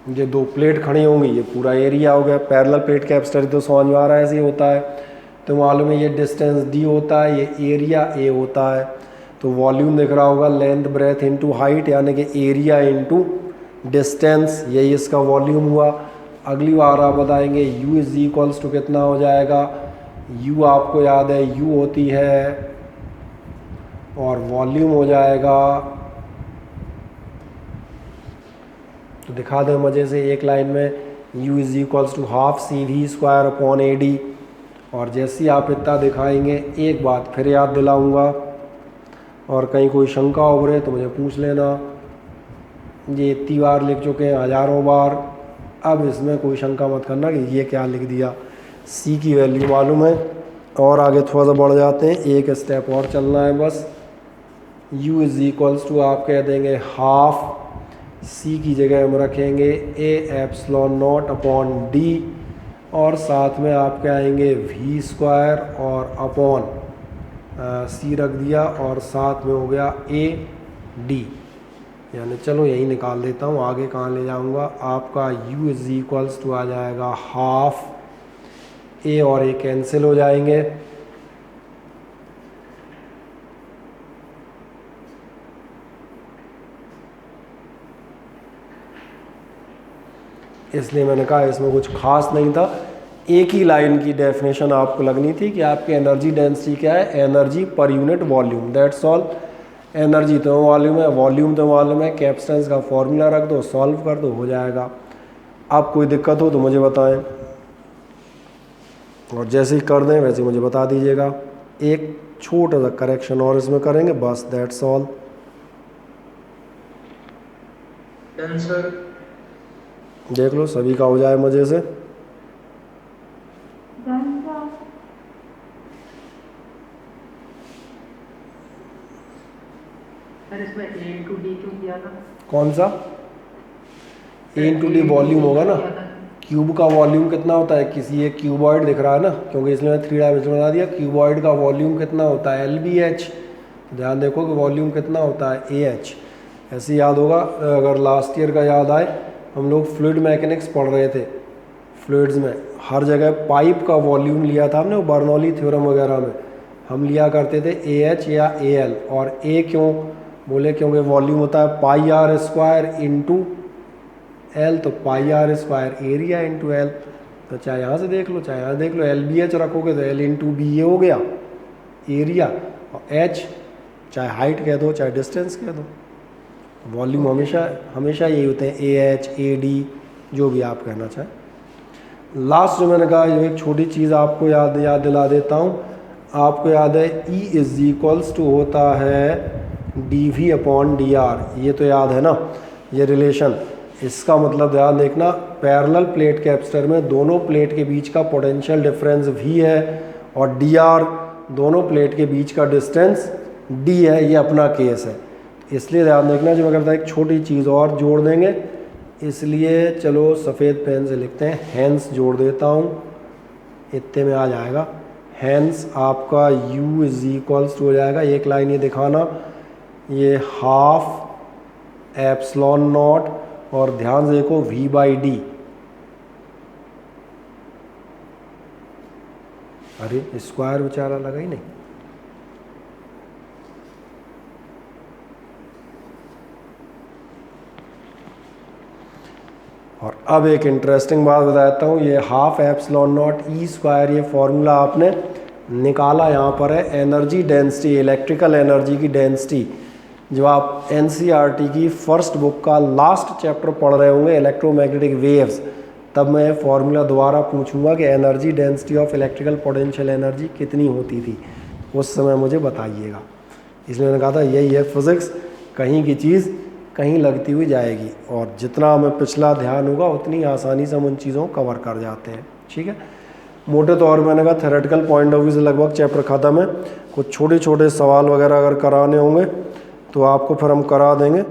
Speaker 1: ये दो प्लेट खड़ी होंगी, ये पूरा एरिया हो गया। पैरेलल प्लेट कैपेसिटर तो समझ में आ रहा है, ऐसे ही होता है। तो मालूम है ये डिस्टेंस डी होता है, ये एरिया ए होता है। तो वॉल्यूम दिख रहा होगा लेंथ ब्रेथ इनटू हाइट, यानी कि एरिया इनटू डिस्टेंस, यही इसका वॉल्यूम हुआ। अगली बार आप बताएंगे u इज इक्वल्स टू कितना हो जाएगा। u आपको याद है u होती है, और वॉल्यूम हो जाएगा, तो दिखा दें मज़े से एक लाइन में, u is equals to half C V square upon A D. और जैसे ही आप इतना दिखाएंगे, एक बात फिर याद दिलाऊंगा, और कहीं कोई शंका उभरे तो मुझे पूछ लेना। ये इतनी बार लिख चुके हैं, हज़ारों बार, अब इसमें कोई शंका मत करना कि ये क्या लिख दिया। c की वैल्यू मालूम है, और आगे थोड़ा सा बढ़ जाते हैं, एक स्टेप और चलना है बस। u इज इक्वल्स टू आप कह देंगे हाफ, c की जगह हम रखेंगे a epsilon nought upon d, और साथ में आप कहेंगे v स्क्वायर और अपॉन c रख दिया, और साथ में हो गया a d। यानी चलो यही निकाल देता हूँ, आगे कहाँ ले जाऊँगा। आपका u इज इक्वल्स टू आ जाएगा हाफ, a और a कैंसिल हो जाएंगे, इसलिए मैंने कहा इसमें कुछ खास नहीं था। एक ही लाइन की डेफिनेशन आपको लगनी थी कि आपकी एनर्जी डेंसिटी क्या है, एनर्जी पर unit volume, that's all. Energy तो वॉल्यूम है, वॉल्यूम तो मालूम है, कैपेसिटेंस का फॉर्मूला रख दो, सॉल्व कर दो, हो जाएगा। अब कोई दिक्कत हो तो मुझे बताएं। और जैसे ही कर दें वैसे ही मुझे बता दीजिएगा। एक छोटा सा करेक्शन और इसमें करेंगे, बस दैट्स ऑल।
Speaker 3: Done sir.
Speaker 1: देख लो सभी का हो जाए मज़े से।
Speaker 3: सर इसमें A into D क्यों किया था?
Speaker 1: कौन सा? A इंटू डी वॉल्यूम होगा ना। क्यूब का वॉल्यूम कितना होता है, किसी एक क्यूबॉइड दिख रहा है ना, क्योंकि इसलिए मैं 3 डायमेंशन बना दिया। क्यूबॉइड का वॉल्यूम कितना होता है, LBH। ध्यान देखो कि वॉल्यूम कितना होता है, AH। ऐसे याद होगा, अगर लास्ट ईयर का याद आए, हम लोग फ्लूइड मैकेनिक्स पढ़ रहे थे। फ्लूइड्स में हर जगह पाइप का वॉल्यूम लिया था हमने, बर्नौली थ्योरम वगैरह में हम लिया करते थे AH या AL। और A क्यों बोले, क्योंकि वॉल्यूम होता है pi r square into L, तो pi r square area into L। तो चाहे यहाँ से देख लो चाहे यहाँ देख लो, LBH रखोगे तो L इंटू बी ये हो गया एरिया, और H चाहे हाइट कह दो चाहे डिस्टेंस कह दो। वॉल्यूम हमेशा हमेशा यही होते हैं, AH AD जो भी आप कहना चाहें। लास्ट जो मैंने कहा, ये एक छोटी चीज़ आपको याद दिला देता हूँ। आपको याद है E इज इक्वल्स टू होता है dV अपॉन dr, ये तो याद है ना, ये रिलेशन। इसका मतलब ध्यान देखना, पैरेलल प्लेट कैपेसिटर में दोनों प्लेट के बीच का पोटेंशियल डिफरेंस V है, और dr दोनों प्लेट के बीच का डिस्टेंस D है। ये अपना केस है, इसलिए ध्यान देखना। जो मैं करता एक छोटी चीज़ और जोड़ देंगे, इसलिए चलो सफ़ेद पेन से लिखते हैं, हैंस जोड़ देता हूँ, इतने में आ जाएगा। हैंस आपका U इज इक्वल्स टू हो जाएगा, एक लाइन ये दिखाना, ये हाफ एप्सिलॉन नॉट, और ध्यान से देखो V/D। अरे स्क्वायर बेचारा लगा ही नहीं। और अब एक इंटरेस्टिंग बात बताता हूँ, ये half epsilon not E square, ये फॉर्मूला आपने निकाला यहाँ पर है एनर्जी डेंसिटी, इलेक्ट्रिकल एनर्जी की डेंसिटी। जो आप NCERT की फर्स्ट बुक का लास्ट चैप्टर पढ़ रहे होंगे, इलेक्ट्रोमैग्नेटिक वेव्स, तब मैं फॉर्मूला दोबारा पूछूंगा कि energy density of electrical potential energy कितनी होती थी, उस समय मुझे बताइएगा। इसलिए मैंने कहा था यही है फिज़िक्स, कहीं की चीज़ कहीं लगती हुई जाएगी, और जितना हमें पिछला ध्यान होगा उतनी आसानी से हम उन चीज़ों को कवर कर जाते हैं। ठीक है, मोटे तौर पर मैंने कहा थ्योरेटिकल पॉइंट ऑफ व्यू से लगभग चैप्टर ख़त्म है। कुछ छोटे छोटे सवाल वगैरह अगर कराने होंगे तो आपको फिर हम करा देंगे,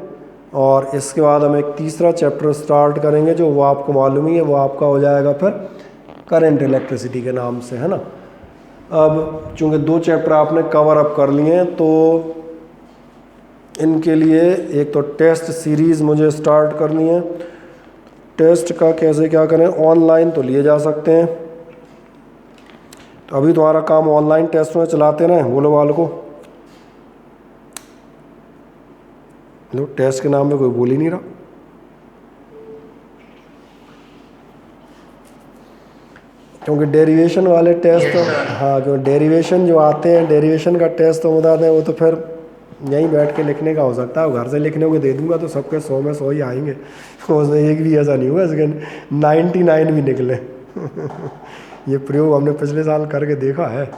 Speaker 1: और इसके बाद हम एक तीसरा चैप्टर स्टार्ट करेंगे, जो वो आपको मालूम ही है, वो आपका हो जाएगा फिर करंट इलेक्ट्रिसिटी के नाम से, है ना। अब चूँकि 2 चैप्टर आपने कवर अप कर लिए हैं, तो इनके लिए एक तो टेस्ट सीरीज़ मुझे स्टार्ट करनी है। टेस्ट का कैसे क्या करें, ऑनलाइन तो लिए जा सकते हैं, तो अभी तुम्हारा काम ऑनलाइन टेस्ट में चलाते रहें, बोलो वालों को। लो, टेस्ट के नाम में कोई बोल ही नहीं रहा। क्योंकि डेरिवेशन वाले टेस्ट तो हाँ, क्योंकि डेरिवेशन जो आते हैं, डेरिवेशन का टेस्ट तो बता दें, वो तो फिर यहीं बैठ के लिखने का हो सकता है। घर से लिखने को दे दूंगा तो सबके 100 में 100 ही आएंगे, उसमें एक भी ऐसा नहीं हुआ इसके 99 भी निकले। ये प्रयोग हमने पिछले साल करके देखा है।